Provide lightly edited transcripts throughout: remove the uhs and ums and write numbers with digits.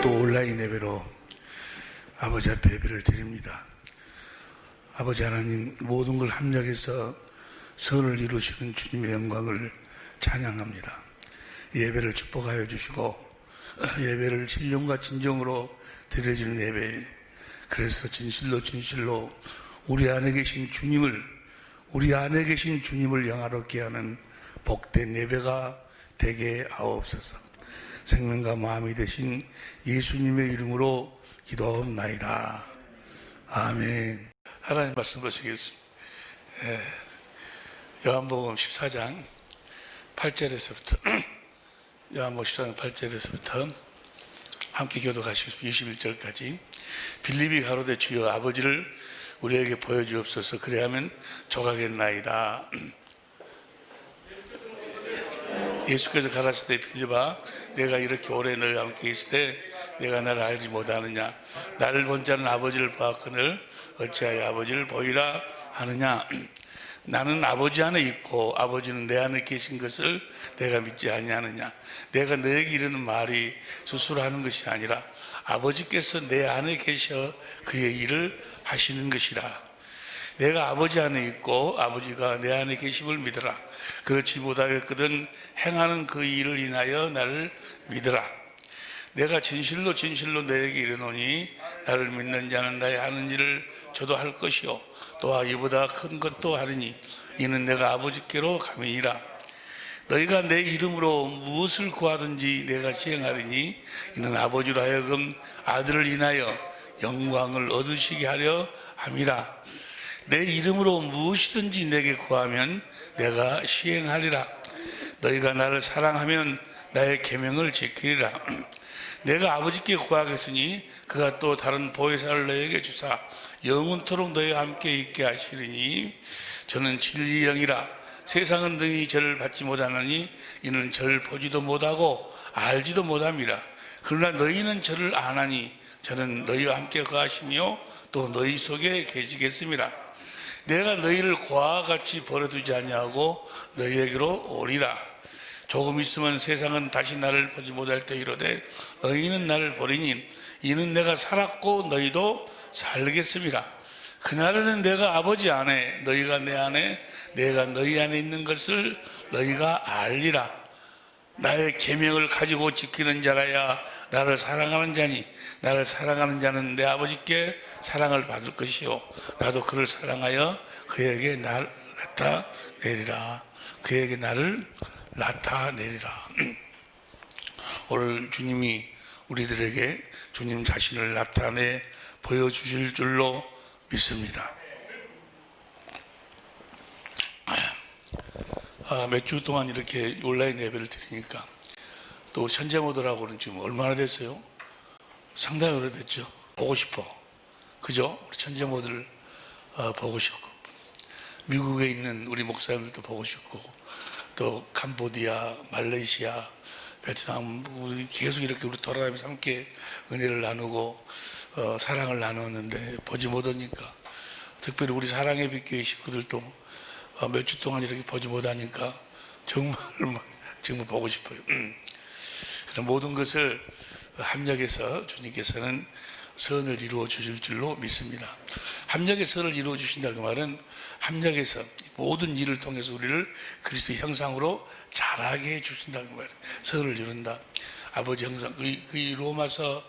또 온라인 예배로 아버지 앞에 예배를 드립니다. 아버지 하나님, 모든 걸 합력해서 선을 이루시는 주님의 영광을 찬양합니다. 예배를 축복하여 주시고 예배를 신령과 진정으로 드려지는 예배, 그래서 진실로 우리 안에 계신 주님을 영화롭게 하는 복된 예배가 되게 하옵소서. 생명과 마음이 되신 예수님의 이름으로 기도하옵나이다. 아멘. 하나님 말씀 보시겠습니다. 요한복음 14장 8절에서부터 요한복음 14장 8절에서부터 함께 교독하시고 21절까지. 빌립이 가로되 주여 아버지를 우리에게 보여주옵소서. 그래야면 조각겠나이다. 예수께서 가라사대 때 빌립아, 내가 이렇게 오래 너희와 함께 있을 때 내가 나를 알지 못하느냐? 나를 본 자는 아버지를 보았거늘 어찌하여 아버지를 보이라 하느냐? 나는 아버지 안에 있고 아버지는 내 안에 계신 것을 내가 믿지 아니하느냐? 내가 너에게 이르는 말이 스스로 하는 것이 아니라 아버지께서 내 안에 계셔 그의 일을 하시는 것이라. 내가 아버지 안에 있고 아버지가 내 안에 계심을 믿으라. 그렇지 못하겠거든 행하는 그 일을 인하여 나를 믿으라. 내가 진실로 너에게 이르노니 나를 믿는 자는 나의 하는 일을 저도 할 것이요 또한 이보다 큰 것도 하리니 이는 내가 아버지께로 감이니라. 너희가 내 이름으로 무엇을 구하든지 내가 시행하리니 이는 아버지로 하여금 아들을 인하여 영광을 얻으시게 하려 함이라. 내 이름으로 무엇이든지 내게 구하면 내가 시행하리라. 너희가 나를 사랑하면 나의 계명을 지키리라. 내가 아버지께 구하겠으니 그가 또 다른 보혜사를 너희에게 주사 영원토록 너희와 함께 있게 하시리니 저는 진리의 영이라. 세상은 너희 저를 받지 못하나니 이는 저를 보지도 못하고 알지도 못함이라. 그러나 너희는 저를 아나니 저는 너희와 함께 거하시며 또 너희 속에 계시겠습니다. 내가 너희를 고아와 같이 버려두지 아니하고 너희에게로 오리라. 조금 있으면 세상은 다시 나를 보지 못할 때 이르되 너희는 나를 보리니 이는 내가 살았고 너희도 살겠습니다. 그날에는 내가 아버지 안에 너희가 내 안에 내가 너희 안에 있는 것을 너희가 알리라. 나의 계명을 가지고 지키는 자라야 나를 사랑하는 자니 나를 사랑하는 자는 내 아버지께 사랑을 받을 것이요 나도 그를 사랑하여 그에게 나를 나타내리라. 그에게 나를 나타내리라. 오늘 주님이 우리들에게 주님 자신을 나타내 보여주실 줄로 믿습니다. 몇 주 동안 이렇게 온라인 예배를 드리니까 또 현재모드라고는 지금 얼마나 됐어요? 상당히 오래됐죠. 보고 싶어. 그죠? 우리 천재모드를 보고 싶고 미국에 있는 우리 목사님들도 보고 싶고 또 캄보디아, 말레이시아, 베트남 우리 계속 이렇게 우리 돌아다니면서 함께 은혜를 나누고 사랑을 나눴는데 보지 못하니까 특별히 우리 사랑의 빛교회 식구들도 몇 주 동안 이렇게 보지 못하니까 정말 보고 싶어요. 그런 모든 것을 합력해서 주님께서는 선을 이루어 주실 줄로 믿습니다. 합력의 선을 이루어 주신다 그 말은 합력해서 모든 일을 통해서 우리를 그리스도의 형상으로 자라게 해 주신다 그 말이에요. 선을 이룬다. 아버지 형상. 그 로마서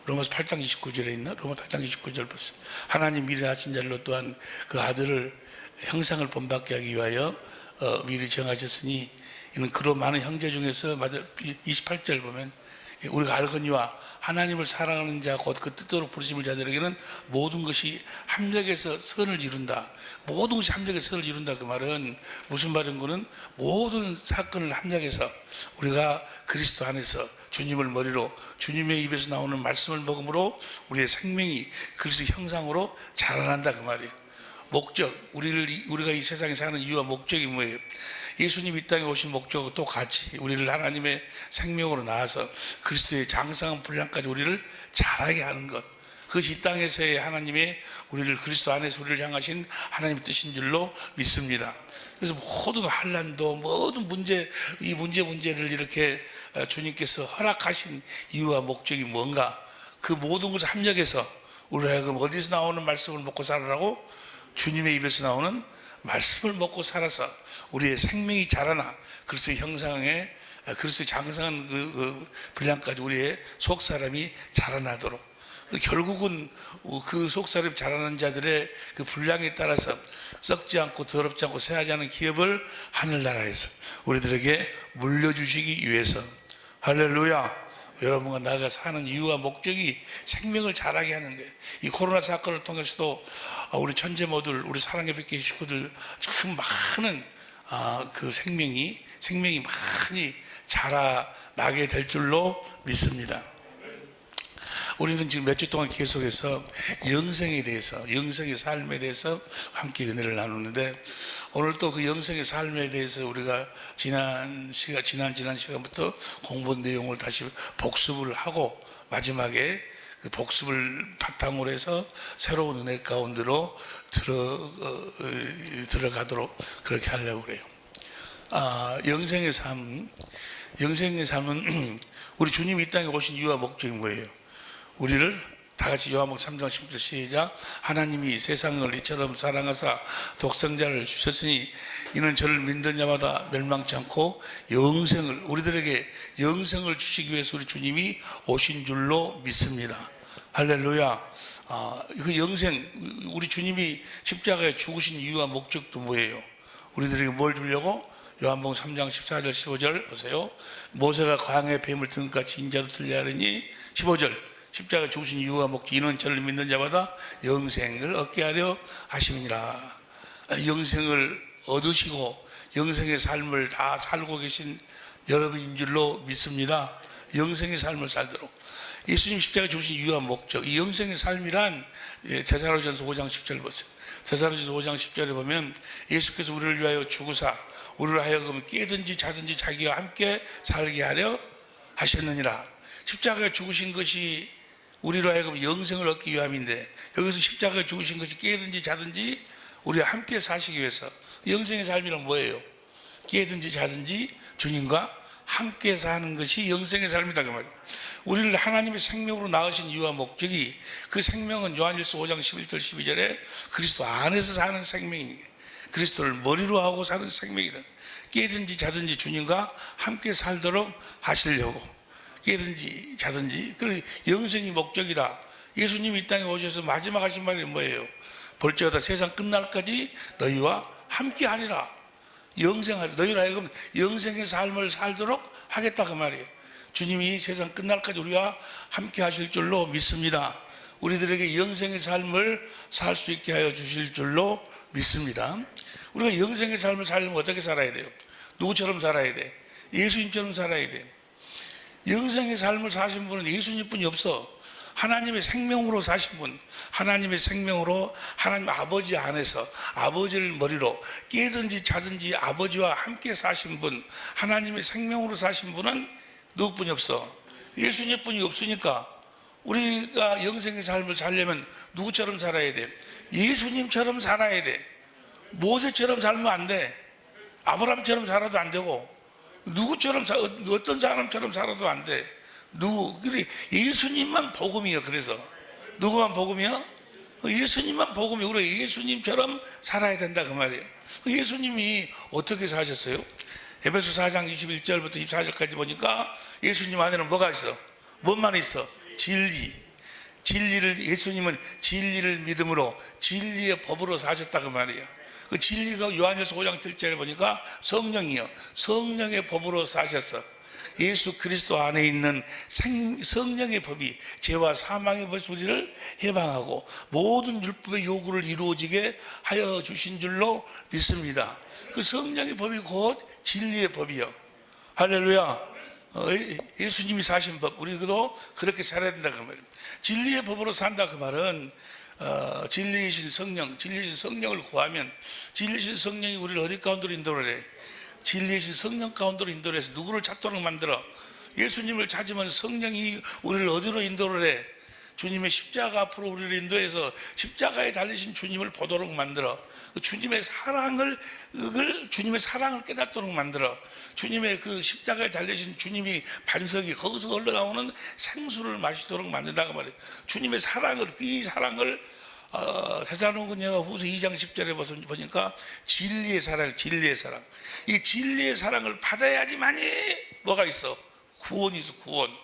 8장 29절에 있나? 로마 8장 29절 보세요. 하나님 미리 하신 자로 또한 그 아들을 형상을 본받게 하기 위하여 미리 정하셨으니 이는 그로 많은 형제 중에서 28절 보면 우리가 알거니와 하나님을 사랑하는 자 곧 그 뜻대로 부르심을 자들에게는 모든 것이 합력해서 선을 이룬다. 모든 것이 합력해서 선을 이룬다. 그 말은 무슨 말인 거는 모든 사건을 합력해서 우리가 그리스도 안에서 주님을 머리로 주님의 입에서 나오는 말씀을 먹음으로 우리의 생명이 그리스도 형상으로 자라난다 그 말이에요. 목적, 우리가 이 세상에 사는 이유와 목적이 뭐예요? 예수님 이 땅에 오신 목적과 똑같이 우리를 하나님의 생명으로 낳아서 그리스도의 장성한 분량까지 우리를 자라게 하는 것, 그것이 이 땅에서의 하나님의 우리를 그리스도 안에서 우리를 향하신 하나님의 뜻인 줄로 믿습니다. 그래서 모든 환난도 모든 문제를 이렇게 주님께서 허락하신 이유와 목적이 뭔가, 그 모든 것을 합력해서 우리 하여금 어디서 나오는 말씀을 먹고 살아라고? 주님의 입에서 나오는 말씀을 먹고 살아서 우리의 생명이 자라나 그리스도의 형상에, 그리스도의 장성한 그 분량까지 우리의 속사람이 자라나도록, 결국은 그 속사람이 자라는 자들의 그 분량에 따라서 썩지 않고 더럽지 않고 쇠하지 않은 기업을 하늘나라에서 우리들에게 물려주시기 위해서, 할렐루야, 여러분과 나가 사는 이유와 목적이 생명을 자라게 하는 거예요. 이 코로나 사건을 통해서도 우리 천재모들, 우리 사랑의 백개 식구들 참 많은 그 생명이 많이 자라나게 될 줄로 믿습니다. 우리는 지금 몇 주 동안 계속해서 영생에 대해서, 영생의 삶에 대해서 함께 은혜를 나누는데, 오늘 또 그 영생의 삶에 대해서 우리가 지난 시간부터 공부한 내용을 다시 복습을 하고 마지막에 그 복습을 바탕으로 해서 새로운 은혜 가운데로 들어가도록 그렇게 하려고 그래요. 영생의 삶은 우리 주님이 이 땅에 오신 이유와 목적이 뭐예요? 우리를 다 같이 요한복음 3장 10절 시작. 하나님이 세상을 이처럼 사랑하사 독생자를 주셨으니 이는 저를 믿는 자마다 멸망치 않고 우리들에게 영생을 주시기 위해서 우리 주님이 오신 줄로 믿습니다. 할렐루야. 그 영생, 우리 주님이 십자가에 죽으신 이유와 목적도 뭐예요? 우리들에게 뭘 주려고? 요한복음 3장 14절 15절 보세요. 모세가 광야에 뱀을 든 것 같이 인자도 들려 하려니, 15절 십자가 죽으신 이유와 목적, 이는 저를 믿는 자마다 영생을 얻게 하려 하심이니라. 영생을 얻으시고 영생의 삶을 다 살고 계신 여러분인 줄로 믿습니다. 영생의 삶을 살도록 예수님 십자가 죽으신 이유와 목적, 이 영생의 삶이란 데살로니가전서 5장 10절 보세요. 데살로니가전서 5장 10절에 보면 예수께서 우리를 위하여 죽으사 우리를 하여금 깨든지 자든지 자기와 함께 살게 하려 하셨느니라. 십자가에 죽으신 것이 우리로 하여금 영생을 얻기 위함인데, 여기서 십자가에 죽으신 것이 깨든지 자든지 우리와 함께 사시기 위해서. 영생의 삶이란 뭐예요? 깨든지 자든지 주님과 함께 사는 것이 영생의 삶이다 그 말이에요. 우리를 하나님의 생명으로 낳으신 이유와 목적이, 그 생명은 요한일서 5장 11절 12절에 그리스도 안에서 사는 생명이니까, 그리스도를 머리로 하고 사는 생명이다. 깨든지 자든지 주님과 함께 살도록 하시려고, 깨든지 자든지, 그 영생이 목적이다. 예수님이 이 땅에 오셔서 마지막 하신 말이 뭐예요? 볼지어다 세상 끝날까지 너희와 함께 하리라. 영생하리라. 너희로 하여금 영생의 삶을 살도록 하겠다 그 말이에요. 주님이 세상 끝날까지 우리와 함께 하실 줄로 믿습니다. 우리들에게 영생의 삶을 살 수 있게 하여 주실 줄로 믿습니다. 우리가 영생의 삶을 살려면 어떻게 살아야 돼요? 누구처럼 살아야 돼? 예수님처럼 살아야 돼. 영생의 삶을 사신 분은 예수님뿐이 없어. 하나님의 생명으로 사신 분, 하나님의 생명으로 하나님 아버지 안에서 아버지를 머리로 깨든지 자든지 아버지와 함께 사신 분, 하나님의 생명으로 사신 분은 누구뿐이 없어? 예수님뿐이 없으니까 우리가 영생의 삶을 살려면 누구처럼 살아야 돼? 예수님처럼 살아야 돼. 모세처럼 살면 안 돼. 아브라함처럼 살아도 안 되고, 누구처럼 어떤 사람처럼 살아도 안 돼. 그래, 예수님만 복음이요. 그래서 누구만 복음이요? 예수님만 복음이요. 우리 예수님처럼 살아야 된다 그 말이에요. 예수님이 어떻게 사셨어요? 에베소 4장 21절부터 24절까지 보니까 예수님 안에는 뭐가 있어? 뭔만 있어? 진리를, 예수님은 진리를 믿음으로 진리의 법으로 사셨다 그 말이에요. 그 진리가 요한일서 5장 7절에 보니까 성령이요, 성령의 법으로 사셨어. 예수 그리스도 안에 있는 성령의 법이 죄와 사망의 법에서 우리를 해방하고 모든 율법의 요구를 이루어지게 하여 주신 줄로 믿습니다. 그 성령의 법이 곧 진리의 법이요. 할렐루야. 예수님이 사신 법, 우리도 그렇게 살아야 된다 그 말입니다. 진리의 법으로 산다 그 말은 진리이신 성령을 구하면 진리이신 성령이 우리를 어디 가운데로 인도를 해? 진리이신 성령 가운데로 인도를 해서 누구를 찾도록 만들어? 예수님을 찾으면 성령이 우리를 어디로 인도를 해? 주님의 십자가 앞으로 우리를 인도해서 십자가에 달리신 주님을 보도록 만들어. 주님의 사랑을 주님의 사랑을 깨닫도록 만들어. 주님의 그 십자가에 달리신 주님이 반석이 거기서 흘러나오는 생수를 마시도록 만든다고 말이에요. 주님의 사랑을, 이 사랑을 데살로니가 후서 2장 10절에 보니까 진리의 사랑, 진리의 사랑. 이 진리의 사랑을 받아야지만이 뭐가 있어? 구원이 있어, 구원.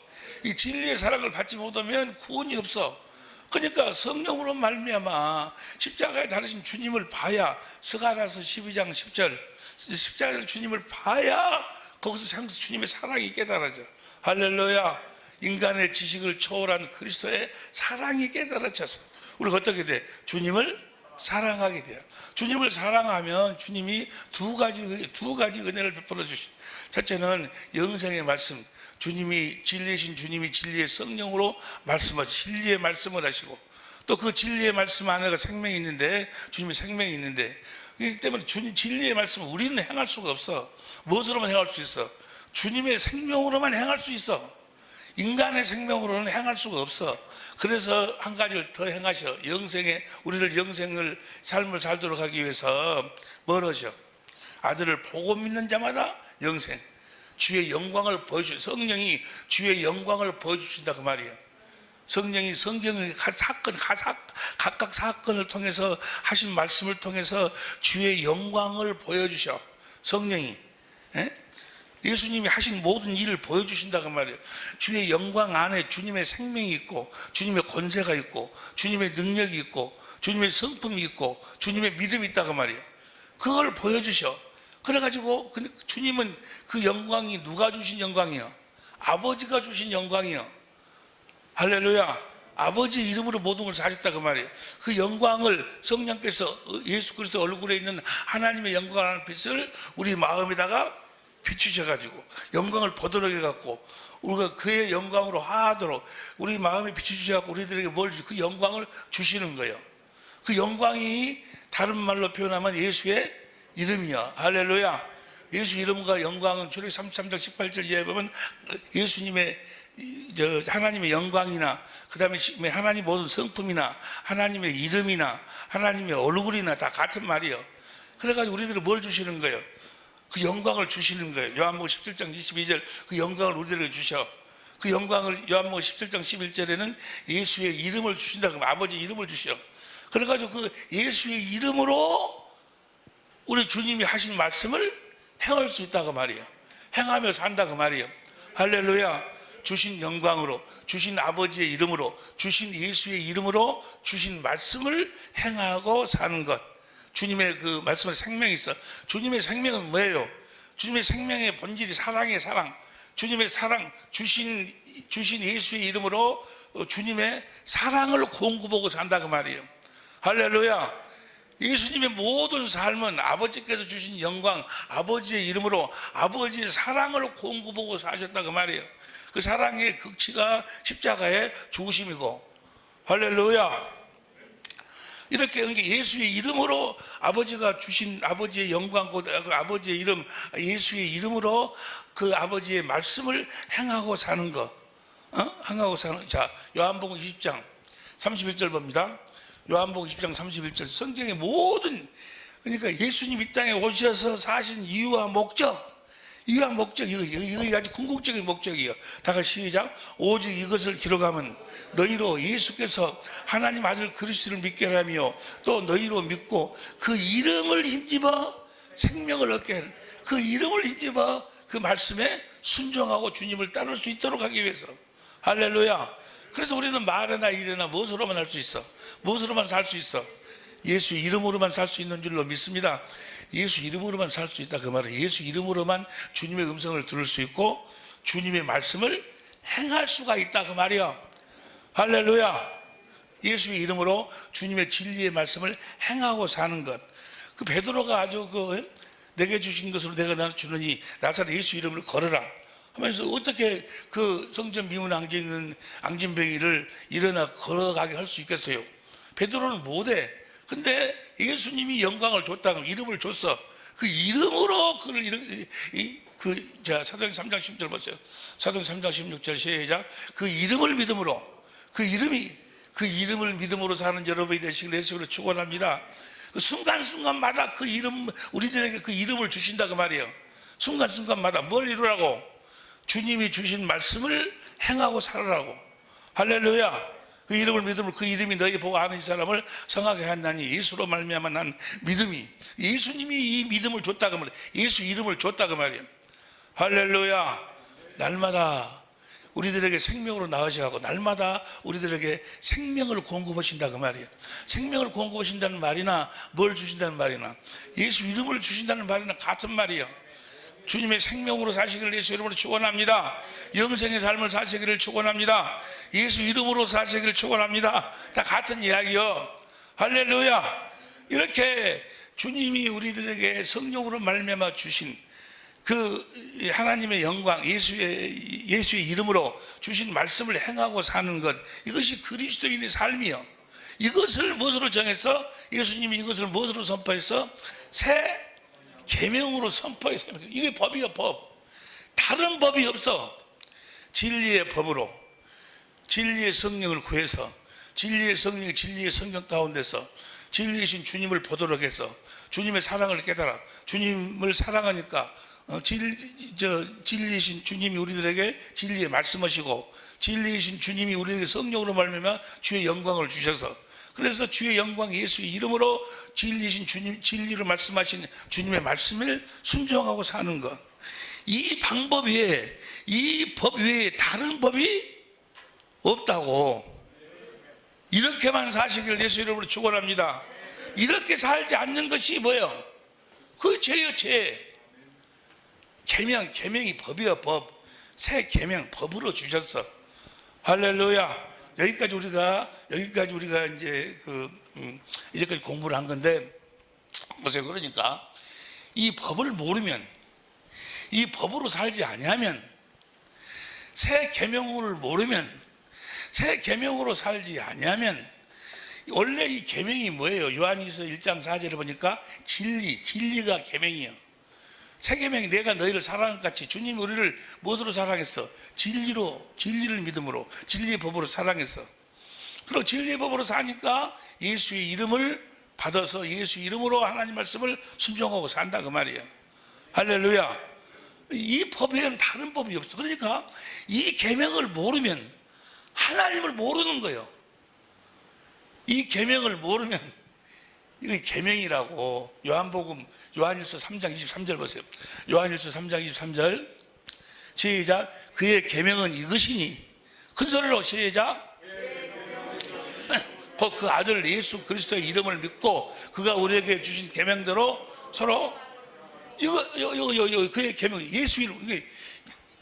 이 진리의 사랑을 받지 못하면 구원이 없어. 그러니까 성령으로 말미암아 십자가에 달리신 주님을 봐야, 스가랴서 12장 10절, 십자가에 주님을 봐야 거기서 주님의 사랑이 깨달아져. 할렐루야. 인간의 지식을 초월한 그리스도의 사랑이 깨달아져서 우리가 어떻게 돼? 주님을 사랑하게 돼요. 주님을 사랑하면 주님이 두 가지 은혜를 베풀어 주신. 첫째는 영생의 말씀. 주님이 진리이신 주님이 진리의 성령으로 말씀하시고 진리의 말씀을 하시고, 또 그 진리의 말씀 안에 생명이 있는데, 주님의 생명이 있는데, 그렇기 때문에 주님 진리의 말씀을 우리는 행할 수가 없어. 무엇으로만 행할 수 있어? 주님의 생명으로만 행할 수 있어. 인간의 생명으로는 행할 수가 없어. 그래서 한 가지를 더 행하셔. 우리를 영생을 삶을 살도록 하기 위해서 뭘 하셔? 아들을 보고 믿는 자마다 영생, 주의 영광을 보여주신, 성령이 주의 영광을 보여주신다 그 말이에요. 성령이 성경의 각각 사건을 통해서 하신 말씀을 통해서 주의 영광을 보여주셔. 성령이, 예수님이 하신 모든 일을 보여주신다고 말이에요. 주의 영광 안에 주님의 생명이 있고, 주님의 권세가 있고, 주님의 능력이 있고, 주님의 성품이 있고, 주님의 믿음이 있다고 말이에요. 그걸 보여주셔. 그래가지고 주님은 그 영광이 누가 주신 영광이요? 아버지가 주신 영광이요. 할렐루야. 아버지 이름으로 모든 걸 사셨다 그 말이에요. 그 영광을 성령께서 예수 그리스도 얼굴에 있는 하나님의 영광이라는 빛을 우리 마음에다가 비추셔가지고 영광을 보도록 해갖고 우리가 그의 영광으로 화하도록 우리 마음에 비추셔갖고 우리들에게 그 영광을 주시는 거예요. 그 영광이 다른 말로 표현하면 예수의 이름이야. 할렐루야. 예수 이름과 영광은 출애굽기 33장 18절 이하에 보면 예수님의 하나님의 영광이나 그 다음에 하나님 모든 성품이나 하나님의 이름이나 하나님의 얼굴이나 다 같은 말이에요. 그래가지고 우리들은 뭘 주시는 거예요? 그 영광을 주시는 거예요. 요한복음 17장 22절 그 영광을 우리들에게 주셔. 그 영광을 요한복음 17장 11절에는 예수의 이름을 주신다. 그러면 아버지 이름을 주셔. 그래가지고 그 예수의 이름으로 우리 주님이 하신 말씀을 행할 수 있다고 말이에요. 행하며 산다고 말이에요. 할렐루야. 주신 영광으로, 주신 아버지의 이름으로, 주신 예수의 이름으로 주신 말씀을 행하고 사는 것. 주님의 그 말씀에 생명이 있어. 주님의 생명은 뭐예요? 주님의 생명의 본질이 사랑의 사랑. 주님의 사랑, 주신 예수의 이름으로 주님의 사랑을 공급하고 산다고 말이에요. 할렐루야. 예수님의 모든 삶은 아버지께서 주신 영광, 아버지의 이름으로 아버지의 사랑을 공급하고 사셨다고 말이에요. 그 사랑의 극치가 십자가의 죽으심이고, 할렐루야. 이렇게 예수의 이름으로 아버지가 주신 아버지의 영광, 그 아버지의 이름, 예수의 이름으로 그 아버지의 말씀을 행하고 사는 것, 행하고 사는. 자, 요한복음 20장 31절 봅니다. 요한복음 20장 31절. 성경의 모든, 그러니까 예수님 이 땅에 오셔서 사신 이유와 목적, 이거 아주 궁극적인 목적이에요. 다 같이 시작. 오직 이것을 기록하면 너희로 예수께서 하나님 아들 그리스도를 믿게 하며 또 너희로 믿고 그 이름을 힘입어 생명을 얻게 하는, 그 이름을 힘입어 그 말씀에 순종하고 주님을 따를 수 있도록 하기 위해서. 할렐루야. 그래서 우리는 말이나 일이나 무엇으로만 할 수 있어? 무엇으로만 살 수 있어? 예수 이름으로만 살 수 있는 줄로 믿습니다. 예수 이름으로만 살 수 있다 그 말은 예수 이름으로만 주님의 음성을 들을 수 있고 주님의 말씀을 행할 수가 있다 그 말이야. 할렐루야. 예수의 이름으로 주님의 진리의 말씀을 행하고 사는 것. 그 베드로가 아주 내게 주신 것으로 내가 나를 주느니 나사렛 예수 이름으로 걸어라 하면서 어떻게 그 성전 미문 앙제 있는 앙진뱅이를 일어나 걸어가게 할 수 있겠어요? 베드로는 못해. 근데 예수님이 영광을 줬다고 이름을 줬어. 그 이름으로 그를 사도행 3장 10절 보세요. 사도행 3장 16절 시작. 그 이름을 믿음으로, 그 이름을 믿음으로 사는 여러분이 되시길 예수로 축원합니다. 그 순간순간마다 그 이름, 우리들에게 그 이름을 주신다 그 말이에요. 순간순간마다 뭘 이루라고? 주님이 주신 말씀을 행하고 살으라고. 할렐루야. 그 이름을 믿으면 그 이름이 너희 보고 아는 이 사람을 성하게 한다니. 예수로 말미암아 난 믿음이, 예수님이 이 믿음을 줬다 그 말이에요. 예수 이름을 줬다 그 말이에요. 할렐루야. 날마다 우리들에게 생명으로 나으셔가고 날마다 우리들에게 생명을 공급하신다 그 말이에요. 생명을 공급하신다는 말이나 뭘 주신다는 말이나 예수 이름을 주신다는 말이나 같은 말이에요. 주님의 생명으로 사시기를 예수 이름으로 축원합니다. 영생의 삶을 사시기를 축원합니다. 예수 이름으로 사시기를 축원합니다. 다 같은 이야기요. 할렐루야. 이렇게 주님이 우리들에게 성령으로 말미암아 주신 그 하나님의 영광, 예수의 이름으로 주신 말씀을 행하고 사는 것, 이것이 그리스도인의 삶이요. 이것을 무엇으로 정했어? 예수님이 이것을 무엇으로 선포했어? 새 계명으로 선포했어. 이게 법이요, 법. 다른 법이 없어. 진리의 법으로, 진리의 성령을 구해서, 진리의 성령이 진리의 성경 가운데서 진리이신 주님을 보도록 해서 주님의 사랑을 깨달아. 주님을 사랑하니까 진리이신 주님이 우리들에게 진리의 말씀하시고, 진리이신 주님이 우리에게 성령으로 말미암아 주의 영광을 주셔서, 그래서 주의 영광 예수의 이름으로 진리이신 주님, 진리로 말씀하신 주님의 말씀을 순종하고 사는 것. 이 방법 외에, 이 법 외에 다른 법이 없다고. 이렇게만 사시기를 예수 이름으로 축원합니다. 이렇게 살지 않는 것이 뭐예요? 그 죄요, 죄. 계명이 법이요, 법. 새 계명 법으로 주셨어. 할렐루야. 여기까지 우리가 이제 이제까지 공부를 한 건데, 보세요. 그러니까 이 법을 모르면, 이 법으로 살지 아니하면, 새 계명을 모르면, 새 계명으로 살지 아니하면, 원래 이 계명이 뭐예요? 요한일서 1장 4절에 보니까 진리가 계명이에요. 새 계명이 내가 너희를 사랑한 것 같이 주님이 우리를 무엇으로 사랑했어? 진리를 믿음으로, 진리의 법으로 사랑했어. 그리고 진리의 법으로 사니까 예수의 이름을 받아서 예수 이름으로 하나님 말씀을 순종하고 산다 그 말이에요. 할렐루야. 이 법 외에는 다른 법이 없어. 그러니까 이 계명을 모르면 하나님을 모르는 거예요. 이 계명을 모르면, 이거 계명이라고. 요한일서 3장 23절 보세요. 요한일서 3장 23절 시작. 그의 계명은 이것이니, 큰 소리로 시작. 그 아들 예수 그리스도의 이름을 믿고 그가 우리에게 주신 계명대로 서로 이거 그의 계명, 예수 이름,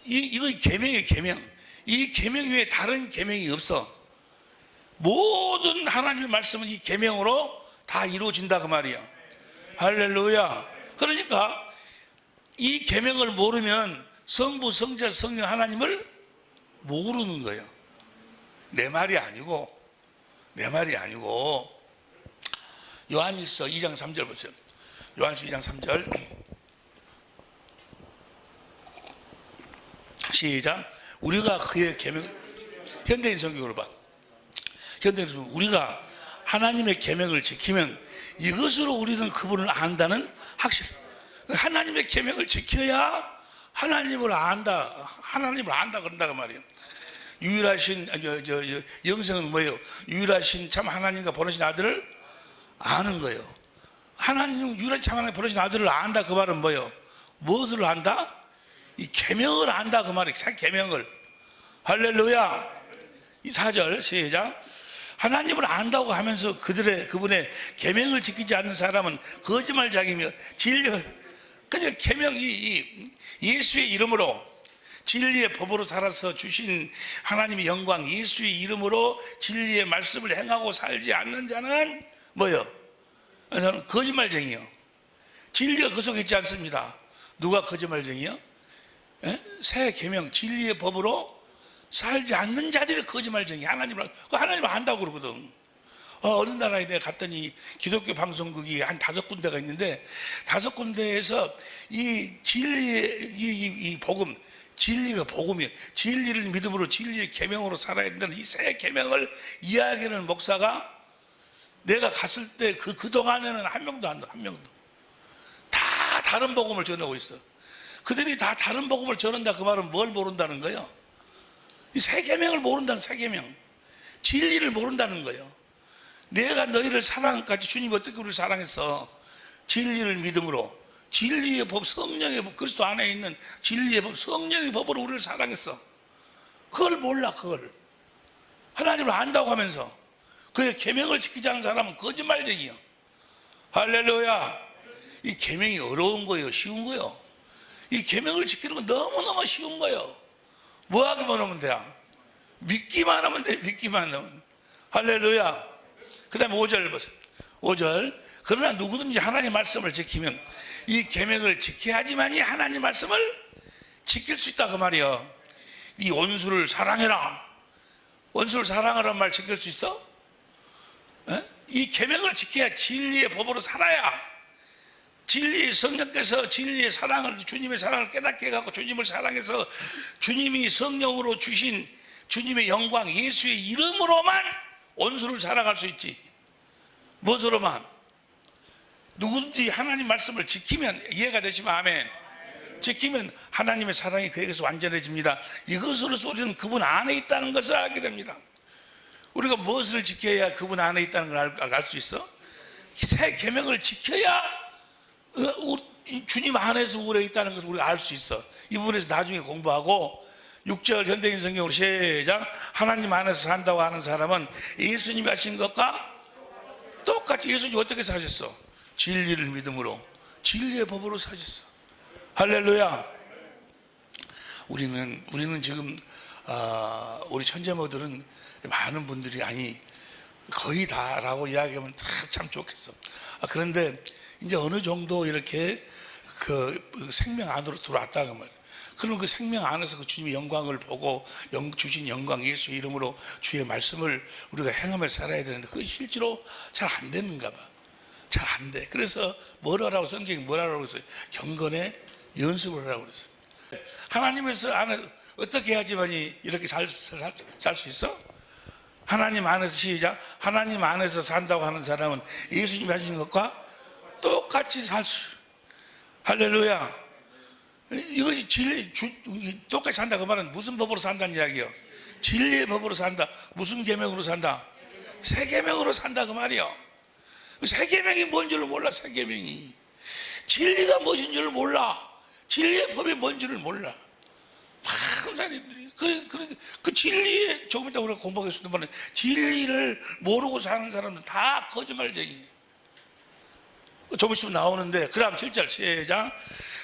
이거 계명이에요. 계명. 이 계명 외에 다른 계명이 없어. 모든 하나님의 말씀은 이 계명으로 다 이루어진다 그 말이야. 할렐루야. 그러니까 이 계명을 모르면 성부, 성자, 성령 하나님을 모르는 거예요. 내 말이 아니고 요한일서 2장 3절 보세요. 요한일서 2장 3절 시작. 우리가 그의 계명, 현대인 성경으로 봐. 현대인 성경, 우리가 하나님의 계명을 지키면 이것으로 우리는 그분을 안다는 확실. 하나님의 계명을 지켜야 하나님을 안다 그런다 그 말이에요. 유일하신 영생은 뭐예요? 유일하신 참 하나님과 보내신 아들을 아는 거예요. 하나님 유일한 참 하나님 보내신 아들을 안다 그 말은 뭐예요? 무엇을 안다? 이 계명을 안다 그 말이에요. 새 계명을. 할렐루야. 이 4절 시작. 하나님을 안다고 하면서 그분의 계명을 지키지 않는 사람은 거짓말장이며 그냥 계명이 예수의 이름으로 진리의 법으로 살아서 주신 하나님의 영광, 예수의 이름으로 진리의 말씀을 행하고 살지 않는 자는 뭐요? 저는 거짓말쟁이요. 진리가 그 속에 있지 않습니다. 누가 거짓말쟁이요? 새 계명, 진리의 법으로 살지 않는 자들이 거짓말쟁이. 하나님을 안다고 그러거든. 어느 나라에 내가 갔더니 기독교 방송국이 한 5군데가 있는데 5군데에서 이 진리의 이 복음, 진리가 복음이에요. 진리를 믿음으로 진리의 계명으로 살아야 된다는 이 새 계명을 이야기하는 목사가 내가 갔을 때 그동안에는 한 명도 안 돼. 한 명도. 다 다른 복음을 전하고 있어. 그들이 다 다른 복음을 전한다. 그 말은 뭘 모른다는 거예요? 이 세 계명을 모른다는, 세 계명. 진리를 모른다는 거예요. 내가 너희를 사랑까지, 주님이 어떻게 우리를 사랑했어? 진리를 믿음으로, 진리의 법, 성령의 법, 그리스도 안에 있는 진리의 법, 성령의 법으로 우리를 사랑했어. 그걸 몰라. 그걸 하나님을 안다고 하면서 그의 계명을 지키지 않은 사람은 거짓말쟁이요. 할렐루야. 이 계명이 어려운 거예요? 쉬운 거예요? 이 계명을 지키는 건 너무너무 쉬운 거예요. 뭐 하기만 하면 돼? 믿기만 하면 돼. 믿기만 하면. 할렐루야. 그 다음에 5절 보세요. 5절. 그러나 누구든지 하나님 말씀을 지키면, 이 계명을 지켜야지만이 하나님 말씀을 지킬 수 있다 그 말이요. 이 원수를 사랑해라. 원수를 사랑하라는 말 지킬 수 있어? 에? 이 계명을 지켜야, 진리의 법으로 살아야, 진리의 성령께서 진리의 사랑을, 주님의 사랑을 깨닫게 해갖고 주님을 사랑해서 주님이 성령으로 주신 주님의 영광, 예수의 이름으로만 원수를 사랑할 수 있지. 무엇으로만? 누구든지 하나님 말씀을 지키면, 이해가 되시면 아멘. 지키면 하나님의 사랑이 그에게서 완전해집니다. 이것으로서 우리는 그분 안에 있다는 것을 알게 됩니다. 우리가 무엇을 지켜야 그분 안에 있다는 걸 알 수 있어? 새 계명을 지켜야 주님 안에서 우리에 있다는 것을 우리가 알 수 있어. 이 부분에서 나중에 공부하고, 6절 현대인 성경으로 시작. 하나님 안에서 산다고 하는 사람은 예수님이 하신 것과 똑같이, 예수님이 어떻게 사셨어? 진리를 믿음으로, 진리의 법으로 사셨어. 할렐루야. 우리는 지금 우리 천재모들은 많은 분들이, 아니 거의 다라고 이야기하면 참 좋겠어. 그런데 이제 어느 정도 이렇게 그 생명 안으로 들어왔다 그 말. 그러면 그 생명 안에서 그 주님의 영광을 보고 주신 영광, 예수 이름으로 주의 말씀을 우리가 행하며 살아야 되는데, 그게 실제로 잘 안 되는가 봐. 잘 안 돼. 그래서 뭐라고, 성경이 뭐라고 그랬어요? 경건의 연습을 하라고 그랬어요. 하나님에서 안에 어떻게 해야지만이 이렇게 살 수 있어? 하나님 안에서, 시작. 하나님 안에서 산다고 하는 사람은 예수님이 하신 것과 똑같이 살 수. 할렐루야. 이것이 진리, 똑같이 산다 그 말은 무슨 법으로 산다는 이야기요? 진리의 법으로 산다. 무슨 계명으로 산다? 새 계명으로 산다 그 말이요. 새 계명이 뭔 줄을 몰라. 새 계명이 진리가 무엇인 줄을 몰라. 진리의 법이 뭔 줄을 몰라. 많은 사람들이 그 진리에, 조금 이따 우리가 공부하겠습니다만, 진리를 모르고 사는 사람은 다 거짓말쟁이. 조금 있으면 나오는데, 그 다음 7절 시작.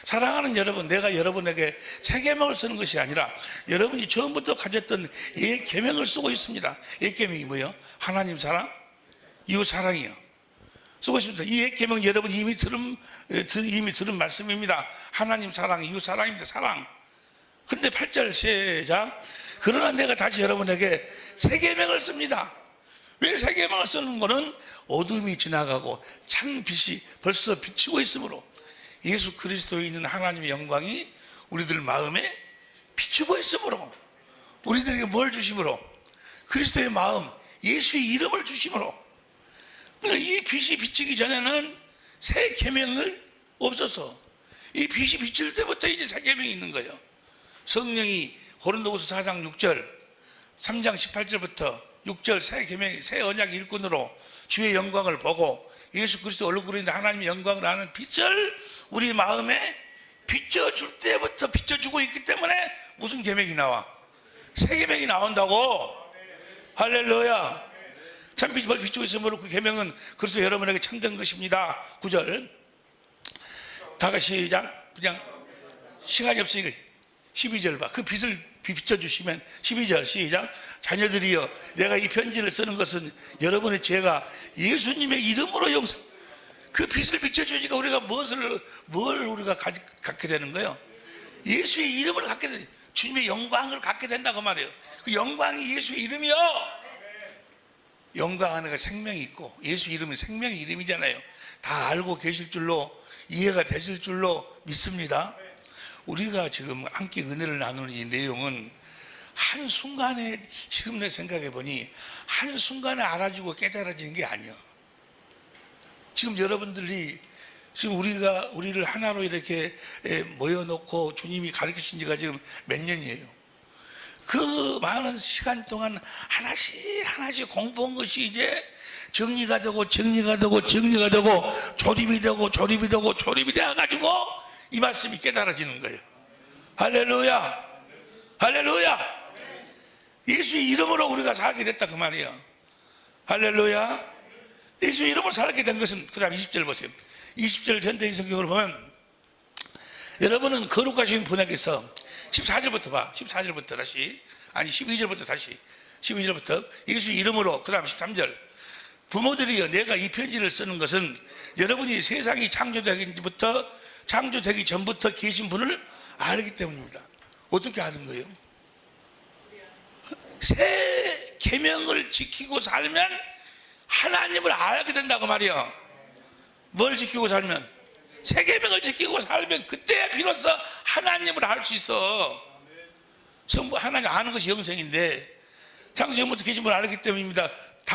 사랑하는 여러분, 내가 여러분에게 새 계명을 쓰는 것이 아니라 여러분이 처음부터 가졌던 옛 계명을 쓰고 있습니다. 옛 계명이 뭐예요? 하나님 사랑, 이웃 사랑이요. 쓰고 있습니다. 이 옛 계명 여러분 이미 들은 말씀입니다. 하나님 사랑, 이웃 사랑입니다. 사랑. 근데 8절 시작. 그러나 내가 다시 여러분에게 새 계명을 씁니다. 왜 새 계명을 쓰는 거는, 어둠이 지나가고 찬 빛이 벌써 비치고 있으므로, 예수 그리스도에 있는 하나님의 영광이 우리들 마음에 비추고 있으므로, 우리들에게 뭘 주심으로? 그리스도의 마음, 예수의 이름을 주심으로. 그러니까 이 빛이 비치기 전에는 새 계명을 없어서, 이 빛이 비칠 때부터 이제 새 계명이 있는 거예요. 성령이 고린도후서 4장 6절, 3장 18절부터 6절 새 계명, 새 언약 일꾼으로 주의 영광을 보고 예수 그리스도 얼굴에 있는 하나님의 영광을 아는 빛을 우리 마음에 비춰줄 때부터 비춰주고 있기 때문에 무슨 계명이 나와? 새 계명이 나온다고. 할렐루야. 참빛이 벌써 비추고 있으므로 그 계명은 그리스도 여러분에게 참된 것입니다. 9절 다 같이 시작. 그냥 시간이 없으니까 12절 봐. 그 빛을 비춰주시면 12절 시작. 자녀들이여, 내가 이 편지를 쓰는 것은 여러분의 죄가 예수님의 이름으로 용서. 그 빛을 비춰주니까 우리가 뭘 우리가 갖게 되는 거예요? 예수의 이름을 갖게 되, 주님의 영광을 갖게 된다고 말이에요. 그 영광이 예수의 이름이요. 영광 안에 생명이 있고, 예수 이름은 생명의 이름이잖아요. 다 알고 계실 줄로, 이해가 되실 줄로 믿습니다. 우리가 지금 함께 은혜를 나누는 이 내용은 한순간에, 지금 내 생각해 보니 한순간에 알아주고 깨달아지는 게 아니에요. 지금 여러분들이 지금 우리를 하나로 이렇게 모여놓고 주님이 가르치신 지가 지금 몇 년이에요. 그 많은 시간 동안 하나씩 공부한 것이 이제 정리가 되고 조립이 되어가지고 이 말씀이 깨달아지는 거예요. 할렐루야, 할렐루야. 예수의 이름으로 우리가 살게 됐다 그 말이에요. 할렐루야. 예수의 이름으로 살게 된 것은, 그 다음 20절 보세요. 20절 현대인 성경을 보면, 여러분은 거룩하신 분에게서 14절부터 봐. 14절부터 다시, 아니 12절부터 다시, 12절부터 예수의 이름으로, 그 다음 13절. 부모들이여, 내가 이 편지를 쓰는 것은 여러분이 세상이 창조되기 전부터 계신 분을 알기 때문입니다. 어떻게 아는 거예요? 새 계명을 지키고 살면 하나님을 알게 된다고 말이요. 뭘 지키고 살면? 새 계명을 지키고 살면 그때야 비로소 하나님을 알 수 있어. 하나님 아는 것이 영생인데 창세전부터 계신 분을 알기 때문입니다.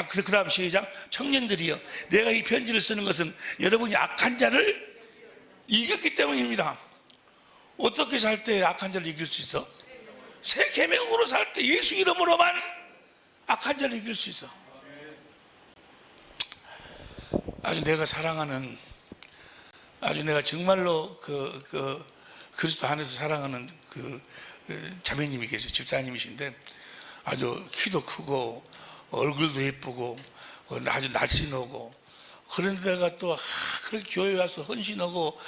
그 다음 시작. 청년들이여, 내가 이 편지를 쓰는 것은 여러분이 악한 자를 이겼기 때문입니다. 어떻게 살 때 악한 자를 이길 수 있어? 새 계명으로 살 때 예수 이름으로만 악한 자를 이길 수 있어. 아주 내가 사랑하는, 아주 내가 정말로 그리스도 안에서 사랑하는 자매님이 계세요. 집사님이신데 아주 키도 크고 얼굴도 예쁘고 아주 날씬하고, 그런데가 또 그렇게 교회 와서 헌신하고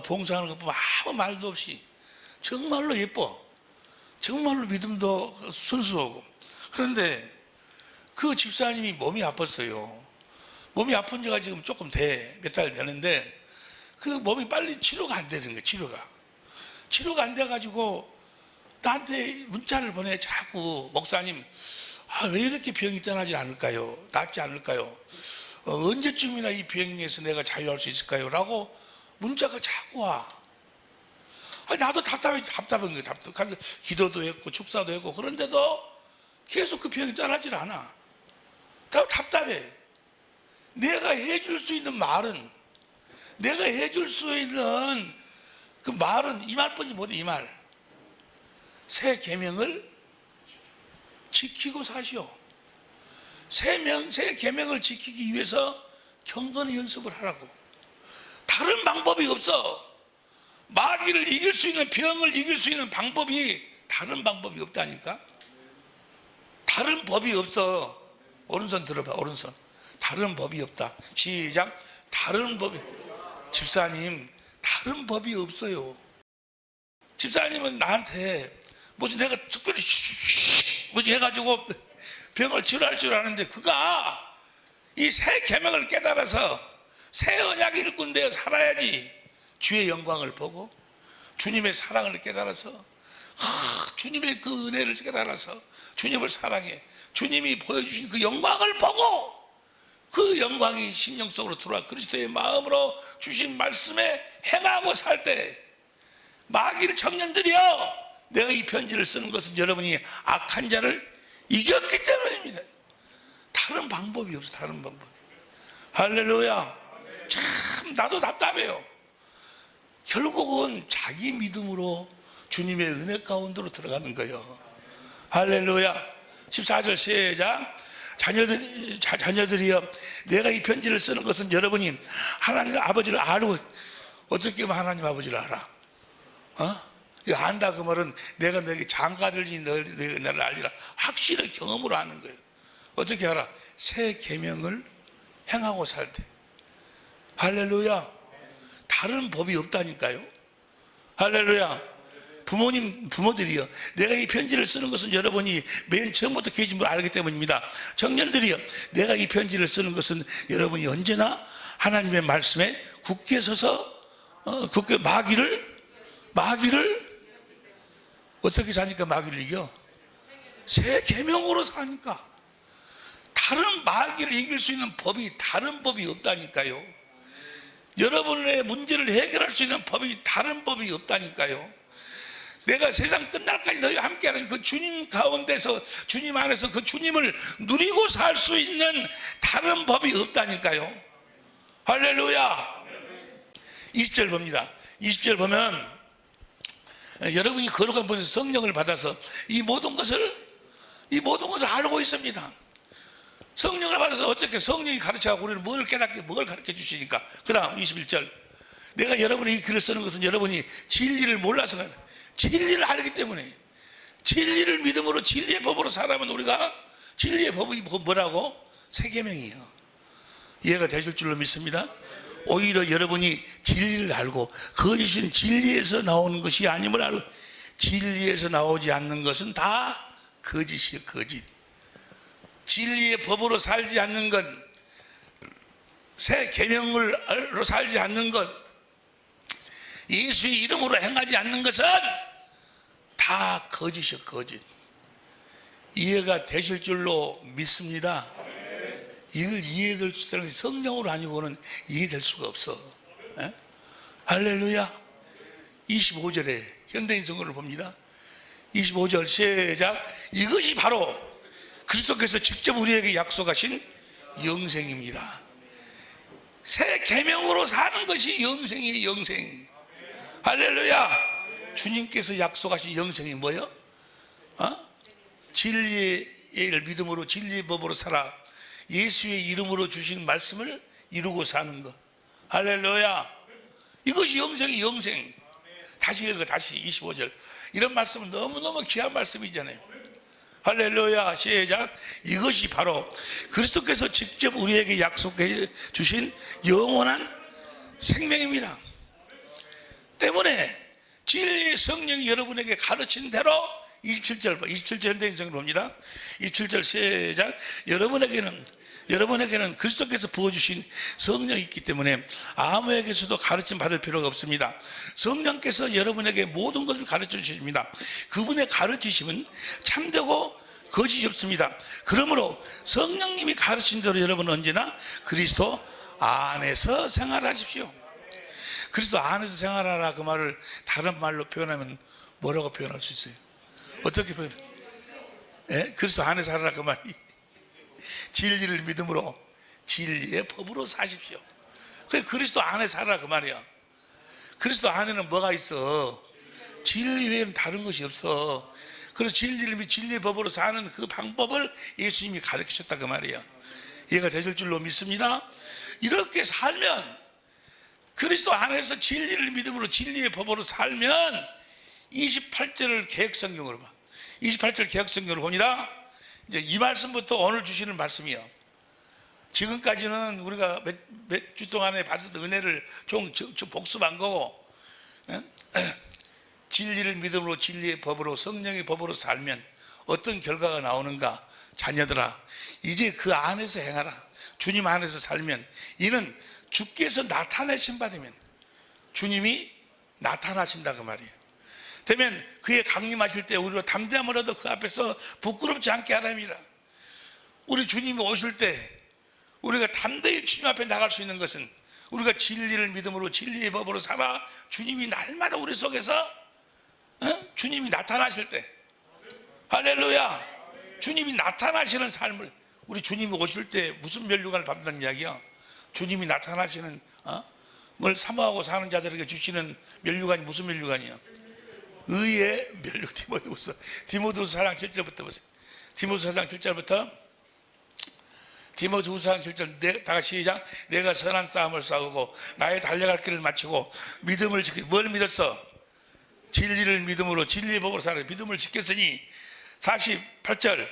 봉사하는 것 보면 아무 말도 없이 정말로 예뻐. 정말로 믿음도 순수하고. 그런데 그 집사님이 몸이 아팠어요. 몸이 아픈 지가 지금 조금 몇 달 되는데 그 몸이 빨리 치료가 안 되는 거예요. 치료가 안 돼가지고 나한테 문자를 보내. 자꾸 목사님, 왜 이렇게 병이 떠나지 않을까요? 낫지 않을까요? 언제쯤이나 이 병에서 내가 자유할 수 있을까요? 라고 문자가 자꾸 와. 나도 답답한 거예요. 가서 기도도 했고 축사도 했고, 그런데도 계속 그 병이 떠나질 않아. 답답해. 내가 해줄 수 있는 말은, 내가 해줄 수 있는 그 말은 이 말뿐이 못해. 이 말. 새 계명을 지키고 사시오. 새 계명을 지키기 위해서 경건의 연습을 하라고. 다른 방법이 없어. 마귀를 이길 수 있는, 병을 이길 수 있는 방법이, 다른 방법이 없다니까. 다른 법이 없어. 오른손 들어봐. 오른손. 다른 법이 없다. 시작. 다른 법이. 집사님, 다른 법이 없어요. 집사님은 나한테 무슨 내가 특별히 뭐지 해가지고 병을 치료할 줄 아는데, 그가 이 새 계명을 깨달아서 새 언약을 일꾼 데에 살아야지 주의 영광을 보고 주님의 사랑을 깨달아서, 주님의 그 은혜를 깨달아서 주님을 사랑해 주님이 보여주신 그 영광을 보고, 그 영광이 심령 속으로 들어와 그리스도의 마음으로 주신 말씀에 행하고 살 때, 마귀를, 청년들이여, 내가 이 편지를 쓰는 것은 여러분이 악한 자를 이겼기 때문입니다. 다른 방법이 없어. 다른 방법. 할렐루야. 참 나도 답답해요. 결국은 자기 믿음으로 주님의 은혜 가운데로 들어가는 거예요. 할렐루야. 14절 시작. 자녀들이여, 내가 이 편지를 쓰는 것은 여러분이 하나님 아버지를 알고. 어떻게 하면 하나님 아버지를 알아? 이거 안다 그 말은 내가 너에게 장가들니 너희가 나를 알리라. 확실히 경험으로 아는 거예요. 어떻게 알아? 새 계명을 행하고 살 때. 할렐루야. 다른 법이 없다니까요. 할렐루야. 부모들이여, 내가 이 편지를 쓰는 것은 여러분이 맨 처음부터 계신 걸 알기 때문입니다. 청년들이여, 내가 이 편지를 쓰는 것은 여러분이 언제나 하나님의 말씀에 굳게 서서 굳게 마귀를 어떻게 사니까 마귀를 이겨? 새 계명으로 사니까. 다른 마귀를 이길 수 있는 법이, 다른 법이 없다니까요. 여러분의 문제를 해결할 수 있는 법이, 다른 법이 없다니까요. 내가 세상 끝날까지 너희와 함께하는 그 주님 가운데서, 주님 안에서 그 주님을 누리고 살 수 있는 다른 법이 없다니까요. 할렐루야. 20절 봅니다. 20절 보면 여러분이 거룩한 분에서 성령을 받아서 이 모든 것을 알고 있습니다. 성령을 받아서 어떻게 성령이 가르쳐가고 우리는 뭘 깨닫게 뭘 가르쳐 주시니까. 그 다음 21절, 내가 여러분이 이 글을 쓰는 것은 여러분이 진리를 몰라서 진리를 알기 때문에, 진리를 믿음으로 진리의 법으로 살아면 우리가 진리의 법이 뭐라고? 세 계명이에요. 이해가 되실 줄로 믿습니다. 오히려 여러분이 진리를 알고 거짓은 진리에서 나오는 것이 아님을 알고, 진리에서 나오지 않는 것은 다 거짓이에요. 거짓. 진리의 법으로 살지 않는 것, 새 계명으로 살지 않는 것, 예수의 이름으로 행하지 않는 것은 다 거짓이요. 거짓. 이해가 되실 줄로 믿습니다. 이걸 이해될 수 있다는 것이 성령으로 아니고는 이해될 수가 없어. 에? 할렐루야. 25절에 현대인 성경을 봅니다. 25절 시작. 이것이 바로 그리스도께서 직접 우리에게 약속하신 영생입니다. 새 계명으로 사는 것이 영생이에요. 영생. 할렐루야. 주님께서 약속하신 영생이 뭐예요? 진리의 믿음으로 진리의 법으로 살아 예수의 이름으로 주신 말씀을 이루고 사는 것. 할렐루야. 이것이 영생이 영생. 다시 읽어. 다시 25절. 이런 말씀은 너무너무 귀한 말씀이잖아요. 할렐루야. 시작. 이것이 바로 그리스도께서 직접 우리에게 약속해 주신 영원한 생명입니다. 때문에 진리의 성령이 여러분에게 가르친 대로 27절 27절 현대인성을 봅니다. 27절 시작. 여러분에게는 그리스도께서 부어주신 성령이 있기 때문에 아무에게서도 가르침 받을 필요가 없습니다. 성령께서 여러분에게 모든 것을 가르쳐 주십니다. 그분의 가르치심은 참되고 거짓이 없습니다. 그러므로 성령님이 가르친 대로 여러분은 언제나 그리스도 안에서 생활하십시오. 그리스도 안에서 생활하라, 그 말을 다른 말로 표현하면 뭐라고 표현할 수 있어요? 어떻게 표현해? 예? 그리스도 안에서 살아라, 그 말이 진리를 믿음으로 진리의 법으로 사십시오. 그게 그리스도 안에 살아라, 그 말이야. 그리스도 안에는 뭐가 있어? 진리 외에는 다른 것이 없어. 그래서 진리를 믿 진리의 법으로 사는 그 방법을 예수님이 가르치셨다, 그 말이야. 이해가 되실 줄로 믿습니다. 이렇게 살면, 그리스도 안에서 진리를 믿음으로 진리의 법으로 살면 28절을 개역성경으로 봐. 28절 개역성경으로 봅니다. 이제 이 말씀부터 오늘 주시는 말씀이요. 지금까지는 우리가 몇 주 동안에 받은 은혜를 좀 복습한 거고, 진리를 믿음으로 진리의 법으로 성령의 법으로 살면 어떤 결과가 나오는가. 자녀들아, 이제 그 안에서 행하라. 주님 안에서 살면, 이는 주께서 나타내신 바 되면, 주님이 나타나신다, 그 말이에요. 되면 그의 강림하실 때 우리로 담대함을 얻어 그 앞에서 부끄럽지 않게 하랍니다. 우리 주님이 오실 때 우리가 담대히 주님 앞에 나갈 수 있는 것은 우리가 진리를 믿음으로 진리의 법으로 살아 주님이 날마다 우리 속에서 주님이 나타나실 때, 할렐루야, 주님이 나타나시는 삶을, 우리 주님이 오실 때 무슨 면류관을 받는다는 이야기야? 주님이 나타나시는 뭘 사모하고 사는 자들에게 주시는 면류관이 무슨 면류관이야? 의의 면류. 디모데후서 4장 7절부터 보세요. 디모데후서 4장 7절부터, 디모데후서 4장 7절 다 같이 시작. 내가 선한 싸움을 싸우고 나의 달려갈 길을 마치고 믿음을 지키. 뭘 믿었어? 진리를 믿음으로 진리의 법으로 살아 믿음을 지켰으니. 48절,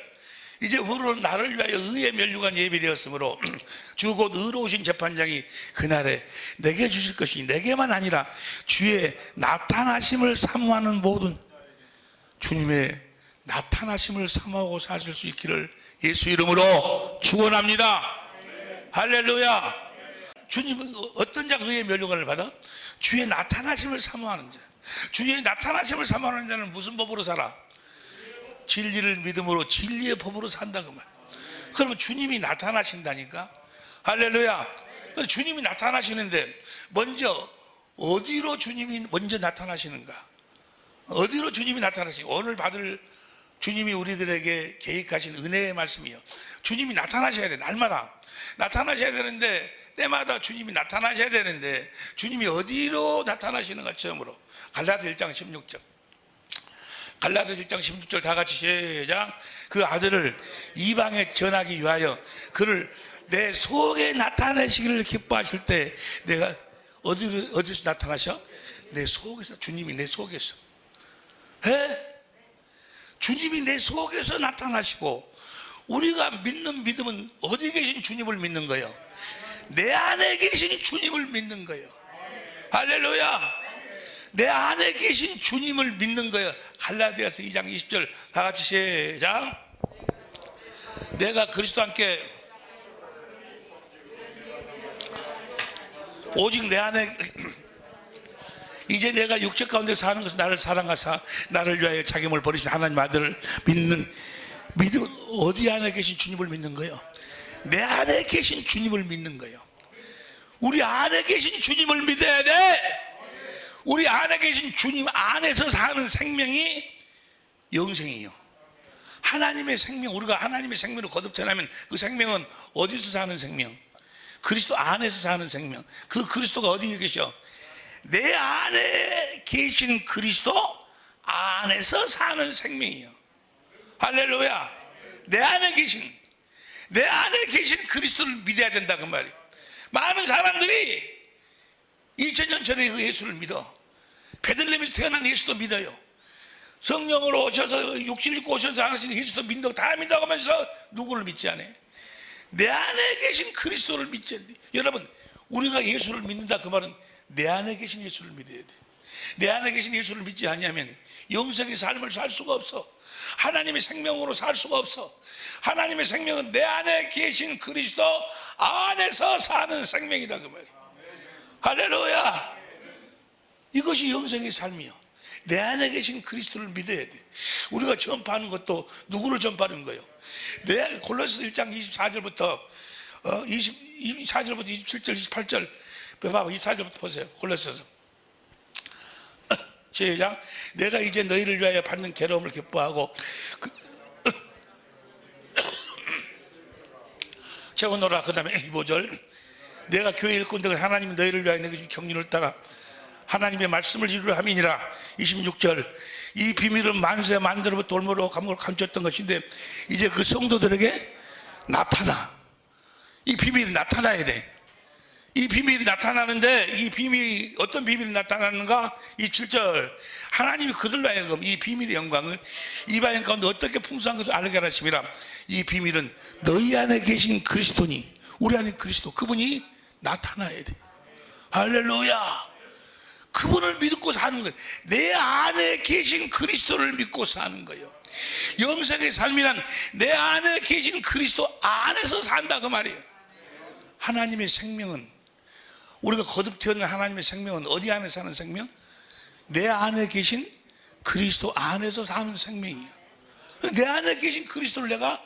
이제 후로 나를 위하여 의의 면류관 예비되었으므로 주 곧 의로우신 재판장이 그날에 내게 주실 것이 내게만 아니라 주의 나타나심을 사모하는 모든, 주님의 나타나심을 사모하고 사실 수 있기를 예수 이름으로 축원합니다. 할렐루야. 주님은 어떤 자가 의의 면류관을 받아? 주의 나타나심을 사모하는 자. 주의 나타나심을 사모하는 자는 무슨 법으로 살아? 진리를 믿음으로 진리의 법으로 산다, 그 말. 그러면 주님이 나타나신다니까. 할렐루야. 주님이 나타나시는데 먼저 어디로 주님이 먼저 나타나시는가? 어디로 주님이 나타나시고 오늘 받을 주님이 우리들에게 계획하신 은혜의 말씀이요. 주님이 나타나셔야 돼. 날마다 나타나셔야 되는데, 때마다 주님이 나타나셔야 되는데, 주님이 어디로 나타나시는가? 처음으로 갈라디아 1장 16절. 갈라디아 1장 16절 다 같이 시작. 그 아들을 이방에 전하기 위하여 그를 내 속에 나타내시기를 기뻐하실 때, 내가 어디서 나타나셔? 내 속에서. 주님이 내 속에서. 주님이 내 속에서 나타나시고, 우리가 믿는 믿음은 어디 계신 주님을 믿는 거예요? 내 안에 계신 주님을 믿는 거예요. 할렐루야. 내 안에 계신 주님을 믿는 거예요. 갈라디아서 2장 20절 다 같이 시작. 내가 그리스도 함께 오직 내 안에 이제 내가 육체 가운데 사는 것은 나를 사랑하사 나를 위하여 자기 몸을 버리신 하나님 아들을 믿는 믿음. 어디 안에 계신 주님을 믿는 거예요? 내 안에 계신 주님을 믿는 거예요. 우리 안에 계신 주님을 믿어야 돼. 우리 안에 계신 주님 안에서 사는 생명이 영생이에요. 하나님의 생명, 우리가 하나님의 생명을 거듭 전하면 그 생명은 어디서 사는 생명? 그리스도 안에서 사는 생명. 그 그리스도가 어디에 계셔? 내 안에 계신 그리스도 안에서 사는 생명이에요. 할렐루야. 내 안에 계신 그리스도를 믿어야 된다 그 말이에요. 많은 사람들이 2000년 전에 그 예수를 믿어. 베들레헴에서 태어난 예수도 믿어요. 성령으로 오셔서 육신을 입고 오셔서 하나님 예수도 믿는다고 다 믿다고 하면서 누구를 믿지 않아요? 내 안에 계신 그리스도를 믿지 않아요. 여러분, 우리가 예수를 믿는다 그 말은 내 안에 계신 예수를 믿어야 돼. 내 안에 계신 예수를 믿지 않으면 영생의 삶을 살 수가 없어. 하나님의 생명으로 살 수가 없어. 하나님의 생명은 내 안에 계신 그리스도 안에서 사는 생명이다 그 말이에요. 할렐루야. 이것이 영생의 삶이요. 내 안에 계신 그리스도를 믿어야 돼. 우리가 전파하는 것도 누구를 전파하는 거예요? 내 골로새서 1장 24절부터 24절부터 27절 28절 봐봐. 24절부터 보세요. 골로새서 시작. 내가 이제 너희를 위하여 받는 괴로움을 기뻐하고 채워놓으라. 그 다음에 25절. 내가 교회 일꾼들 하나님이 너희를 위하여 내게 준 경륜을 따라 하나님의 말씀을 이루려 함이니라. 26절. 이 비밀은 만세 만대로부터 돌무로 감옥을 감췄던 것인데 이제 그 성도들에게 나타나. 이 비밀이 나타나야 돼. 이 비밀이 나타나는데, 이 비밀이 어떤 비밀이 나타나는가? 27절. 하나님이 그들로 하여금 이 비밀의 영광을 이방인 가운데 어떻게 풍성한 것을 알게 하심이라. 이 비밀은 너희 안에 계신 그리스도니, 우리 안에 그리스도, 그분이 나타나야 돼. 할렐루야. 그분을 믿고 사는 거예요. 내 안에 계신 그리스도를 믿고 사는 거예요. 영생의 삶이란 내 안에 계신 그리스도 안에서 산다 그 말이에요. 하나님의 생명은, 우리가 거듭 태어난 하나님의 생명은 어디 안에 사는 생명? 내 안에 계신 그리스도 안에서 사는 생명이에요. 내 안에 계신 그리스도를 내가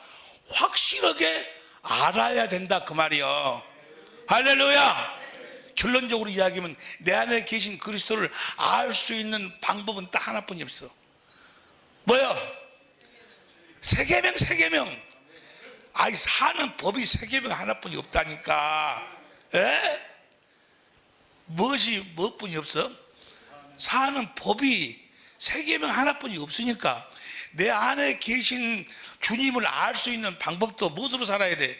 확실하게 알아야 된다 그 말이에요. 할렐루야. 결론적으로 이야기하면 내 안에 계신 그리스도를 알 수 있는 방법은 딱 하나뿐이 없어. 뭐야? 세계명. 아이, 사는 법이 세계명 하나뿐이 없다니까. 에? 무엇뿐이 없어? 사는 법이 세계명 하나뿐이 없으니까 내 안에 계신 주님을 알 수 있는 방법도 무엇으로 살아야 돼?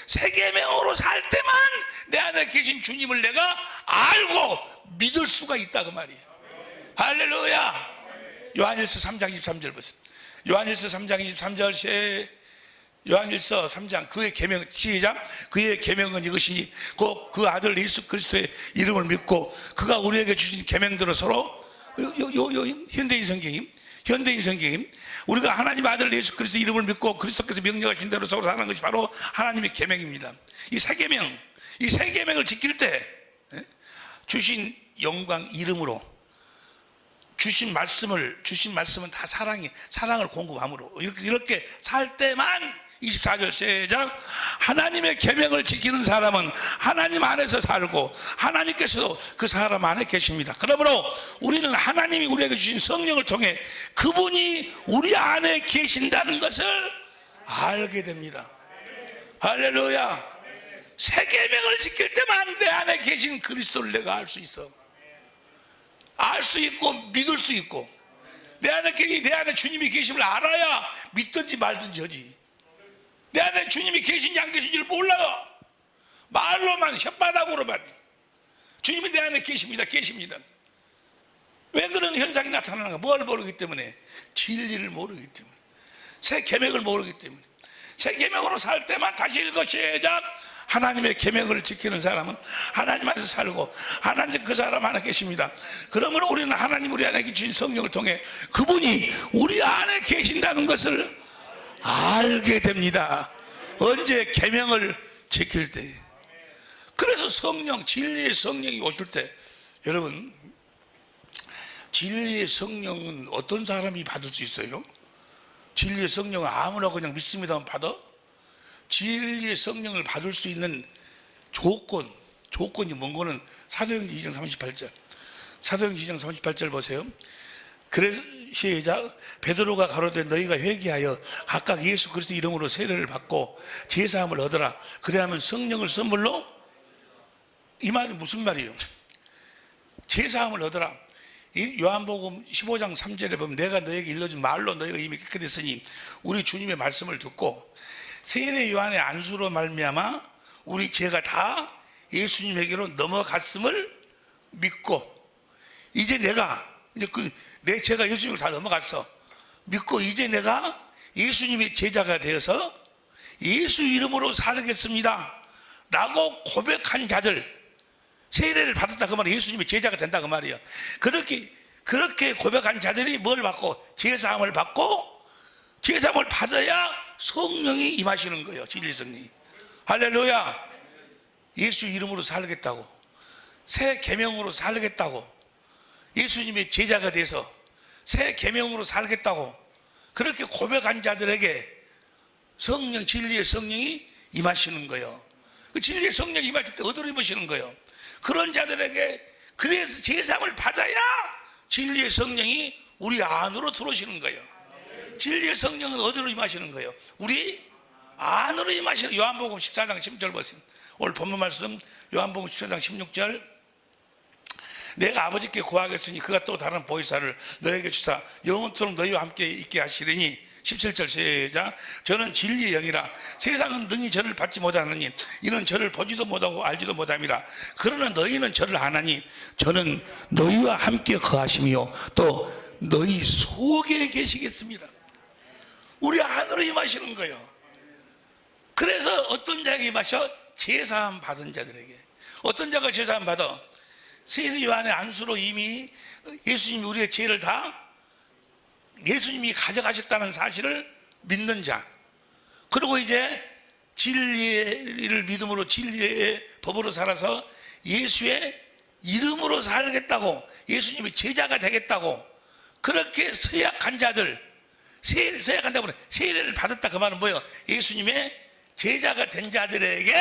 세계명으로 살 때만 내 안에 계신 주님을 내가 알고 믿을 수가 있다 그 말이에요. 할렐루야. 요한일서 3장 23절 보세요. 요한일서 3장 23절 요한일서 3장 그의 계명 시작. 그의 계명은 이것이 곧 그 아들 예수 그리스도의 이름을 믿고 그가 우리에게 주신 계명대로 서로 현대인 성경임 우리가 하나님 아들 예수 그리스도 이름을 믿고 그리스도께서 명령하신 대로 서로 사는 것이 바로 하나님의 계명입니다. 이 세 계명을 지킬 때 주신 영광 이름으로 주신 말씀은 다 사랑을 공급함으로 이렇게 살 때만 24절 시작. 하나님의 계명을 지키는 사람은 하나님 안에서 살고 하나님께서도 그 사람 안에 계십니다. 그러므로 우리는 하나님이 우리에게 주신 성령을 통해 그분이 우리 안에 계신다는 것을 알게 됩니다. 할렐루야. 새 계명을 지킬 때만 내 안에 계신 그리스도를 내가 알 수 있어. 알 수 있고 믿을 수 있고, 내 안에 주님이 계심을 알아야 믿든지 말든지 하지. 내 안에 주님이 계신지 안 계신지를 몰라요. 말로만, 혓바닥으로만 주님이 내 안에 계십니다. 왜 그런 현상이 나타나는가? 뭘 모르기 때문에? 진리를 모르기 때문에, 새 계명을 모르기 때문에. 새 계명으로 살 때만, 다시 읽어 시작. 하나님의 계명을 지키는 사람은 하나님 안에서 살고 하나님 그 사람 안에 계십니다. 그러므로 우리는 하나님 우리 안에 계신 성령을 통해 그분이 우리 안에 계신다는 것을 알게 됩니다. 언제? 계명을 지킬 때. 그래서 성령, 진리의 성령이 오실 때, 여러분, 진리의 성령은 어떤 사람이 받을 수 있어요? 진리의 성령을 아무나 그냥 믿습니다 하면 받아? 진리의 성령을 받을 수 있는 조건이 뭔가는 사도행전 2장 38절. 사도행전 2장 38절 보세요. 그래서 시작. 베드로가 가로되 너희가 회개하여 각각 예수 그리스도 이름으로 세례를 받고 제사함을 얻으라. 그래야만 성령을 선물로. 이 말은 무슨 말이에요? 제사함을 얻으라. 요한복음 15장 3절에 보면 내가 너에게 일러준 말로 너희가 이미 깨끗 했으니, 우리 주님의 말씀을 듣고 세례 요한의 안수로 말미암아 우리 죄가 다 예수님에게로 넘어갔음을 믿고, 이제 내 죄가 예수님으로 다 넘어갔어. 믿고 이제 내가 예수님의 제자가 되어서 예수 이름으로 살겠습니다 라고 고백한 자들, 세례를 받았다 그 말은 예수님의 제자가 된다 그 말이에요. 그렇게 고백한 자들이 뭘 받고? 제사함을 받고, 제사함을 받아야 성령이 임하시는 거예요. 진리 성령이. 할렐루야. 예수 이름으로 살겠다고, 새 계명으로 살겠다고, 예수님의 제자가 돼서 새 계명으로 살겠다고 그렇게 고백한 자들에게 성령, 진리의 성령이 임하시는 거예요. 그 진리의 성령이 임하실 때 어디로 임하시는 거예요? 그런 자들에게. 그래서 제사함을 받아야 진리의 성령이 우리 안으로 들어오시는 거예요. 진리의 성령은 어디로 임하시는 거예요? 우리 안으로 임하시는. 요한복음 14장 10절 보세요. 오늘 본문 말씀 요한복음 14장 16절. 내가 아버지께 구하겠으니 그가 또 다른 보혜사를 너에게 주사 영원토록 너희와 함께 있게 하시리니. 17절 시작. 저는 진리의 영이라 세상은 능히 저를 받지 못하느니 이는 저를 보지도 못하고 알지도 못함이라. 그러나 너희는 저를 아나니 저는 너희와 함께 거하시며 또 너희 속에 계시겠습니다. 우리 안으로 임하시는 거예요. 그래서 어떤 자에게 임하셔? 제사함 받은 자들에게. 어떤 자가 제사함 받아? 세례 요한의 안수로 이미 예수님이 우리의 죄를 다 예수님이 가져가셨다는 사실을 믿는 자. 그리고 이제 진리를 믿음으로 진리의 법으로 살아서 예수의 이름으로 살겠다고, 예수님의 제자가 되겠다고 그렇게 서약한 자들, 서약한다고 그래. 세례를 받았다 그 말은 뭐예요? 예수님의 제자가 된 자들에게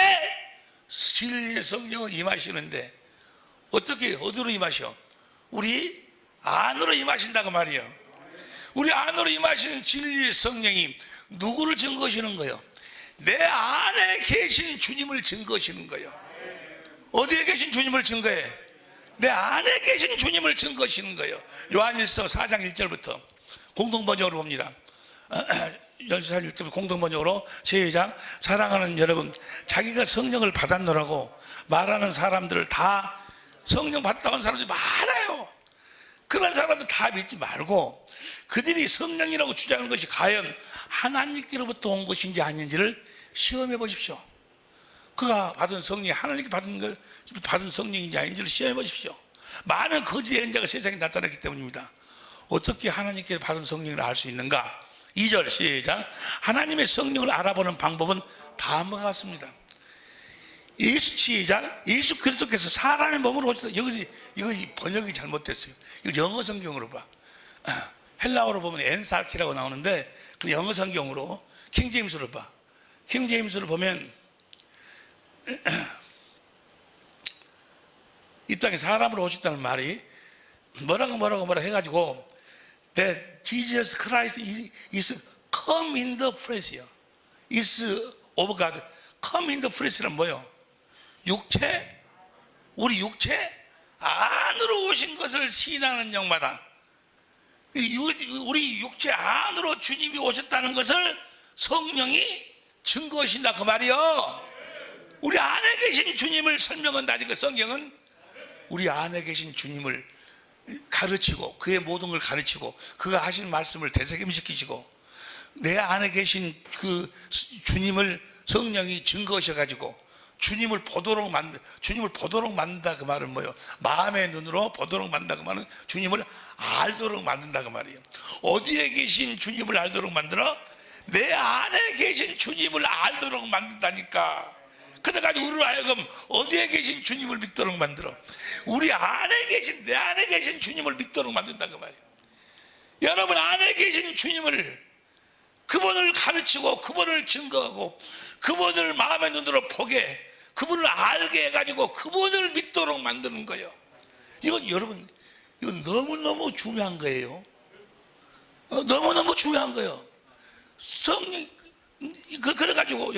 진리의 성령을 임하시는데, 어떻게 어디로 임하셔? 우리 안으로 임하신다 그 말이에요. 우리 안으로 임하시는 진리의 성령이 누구를 증거하시는 거예요? 내 안에 계신 주님을 증거하시는 거예요. 어디에 계신 주님을 증거해? 내 안에 계신 주님을 증거하시는 거예요. 요한일서 4장 1절부터 공동번역으로 봅니다. 14절 1절 공동번역으로 시작. 사랑하는 여러분, 자기가 성령을 받았노라고 말하는 사람들을 다, 성령 받았다고 하는 사람들이 많아요. 그런 사람들 다 믿지 말고 그들이 성령이라고 주장하는 것이 과연 하나님께로부터 온 것인지 아닌지를 시험해 보십시오. 그가 받은 성령이 하나님께 받은 성령인지 아닌지를 시험해 보십시오. 많은 거짓 예언자가 세상에 나타났기 때문입니다. 어떻게 하나님께 받은 성령을 알 수 있는가? 2절 시작. 하나님의 성령을 알아보는 방법은 다음과 같습니다. 예수 그리스도께서 사람의 몸으로 오셨다. 이거 번역이 잘못됐어요. 이거 영어 성경으로 봐. 헬라어로 보면 엔사키라고 나오는데 그 영어 성경으로 킹제임스로 봐. 킹제임스를 보면 이 땅에 사람으로 오셨다는 말이 뭐라고 해가지고 that Jesus Christ is come in the flesh요. is of God. come in the flesh는 뭐요? 육체, 우리 육체 안으로 오신 것을 시인하는 영마다 우리 육체 안으로 주님이 오셨다는 것을 성령이 증거하신다 그 말이요. 우리 안에 계신 주님을 설명한다니까. 성경은 우리 안에 계신 주님을 가르치고 그의 모든 걸 가르치고 그가 하신 말씀을 되새김시키시고 내 안에 계신 그 주님을 성령이 증거하셔가지고 주님을 보도록 만든다 그 말은 뭐예요? 마음의 눈으로 보도록 만든다 그 말은 주님을 알도록 만든다 그 말이에요. 어디에 계신 주님을 알도록 만들어? 내 안에 계신 주님을 알도록 만든다니까. 그래가지고 우리를 하여금 어디에 계신 주님을 믿도록 만들어. 우리 안에 계신, 내 안에 계신 주님을 믿도록 만든다 그 말이에요. 여러분 안에 계신 주님을, 그분을 가르치고 그분을 증거하고 그분을 마음의 눈으로 보게, 그분을 알게 해가지고 그분을 믿도록 만드는 거예요. 이건 여러분, 이건 너무너무 중요한 거예요. 너무너무 중요한 거예요. 성령, 그래가지고,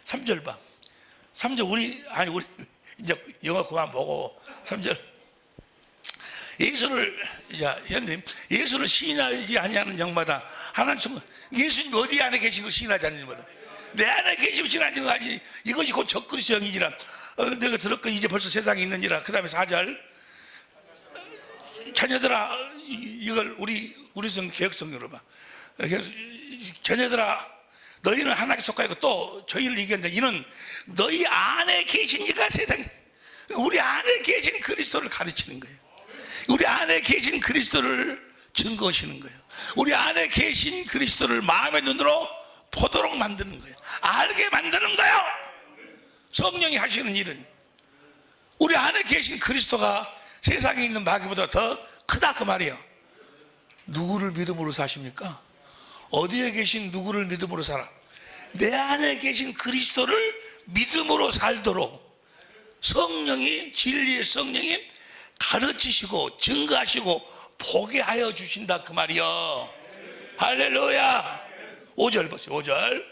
3절 봐. 3절, 우리, 이제 영화 그만 보고, 3절. 예수를, 현님, 예수를 시인하지 아니하는 영마다, 하나님, 예수님 어디 안에 계신 걸 시인하지 않는 영마다. 내 안에 계시면 시인하지 않는 이것이 곧 적그리스도 영이니라. 내가 들었거니 이제 벌써 세상에 있느니라. 그 다음에 4절. 자녀들아, 이걸 우리 성 개혁성경으로 봐. 자녀들아, 너희는 하나님께 속하고 또 저희를 이겼는데 이는 너희 안에 계신 이가 세상에, 우리 안에 계신 그리스도를 가르치는 거예요. 우리 안에 계신 그리스도를 증거하시는 거예요. 우리 안에 계신 그리스도를 마음의 눈으로 보도록 만드는 거예요. 알게 만드는 거예요. 성령이 하시는 일은 우리 안에 계신 그리스도가 세상에 있는 마귀보다 더 크다 그 말이에요. 누구를 믿음으로 사십니까? 어디에 계신 누구를 믿음으로 살아? 내 안에 계신 그리스도를 믿음으로 살도록 성령이, 진리의 성령이 가르치시고 증거하시고 보게 하여 주신다 그 말이요. 할렐루야. 5절 보세요. 5절.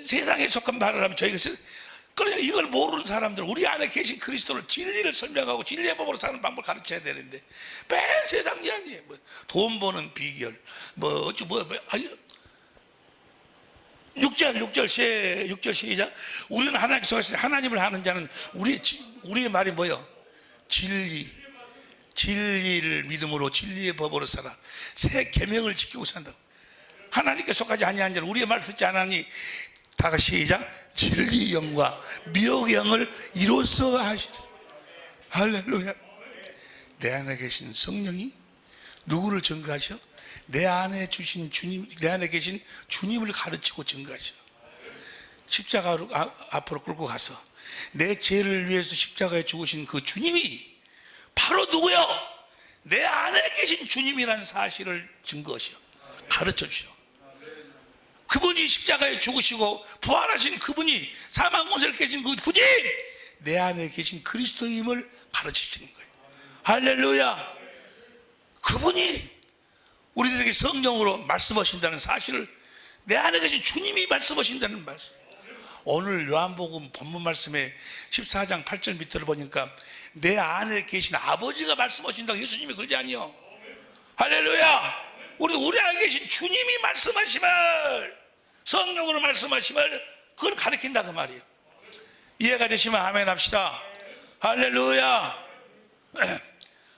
세상에 속한 말을 하면 저희가 그러니까 이걸 모르는 사람들, 우리 안에 계신 그리스도를, 진리를 설명하고 진리의 법으로 사는 방법을 가르쳐야 되는데 맨 세상 이야기, 돈 버는 비결, 6절 시작. 우리는 하나님 속에서 하나님을 하는 자는 우리의 말이 뭐요? 진리를 믿음으로 진리의 법으로 살아. 새 계명을 지키고 산다. 하나님께 속하지 아니한 자는 우리의 말을 듣지 않으니, 다 같이 시작. 진리의 영과 미혹의 영을 이로써 하시리. 할렐루야. 내 안에 계신 성령이 누구를 증거하셔? 내 안에 주신 주님, 내 안에 계신 주님을 가르치고 증거하셔. 십자가로 앞으로 끌고 가서 내 죄를 위해서 십자가에 죽으신 그 주님이 바로 누구요? 내 안에 계신 주님이라는 사실을 증거하셔. 가르쳐 주셔. 그분이 십자가에 죽으시고 부활하신 그분이, 사망 권세를 깨신 그분이 내 안에 계신 그리스도임을 가르치시는 거예요. 할렐루야. 그분이 우리들에게 성령으로 말씀하신다는 사실을, 내 안에 계신 주님이 말씀하신다는 말씀. 오늘 요한복음 본문 말씀에 14장 8절 밑으로 보니까 내 안에 계신 아버지가 말씀하신다고 예수님이 그러지 아니요. 할렐루야. 우리 안에 계신 주님이 말씀하심을, 성령으로 말씀하심을 그걸 가르친다 그 말이에요. 이해가 되시면 아멘 합시다. 할렐루야.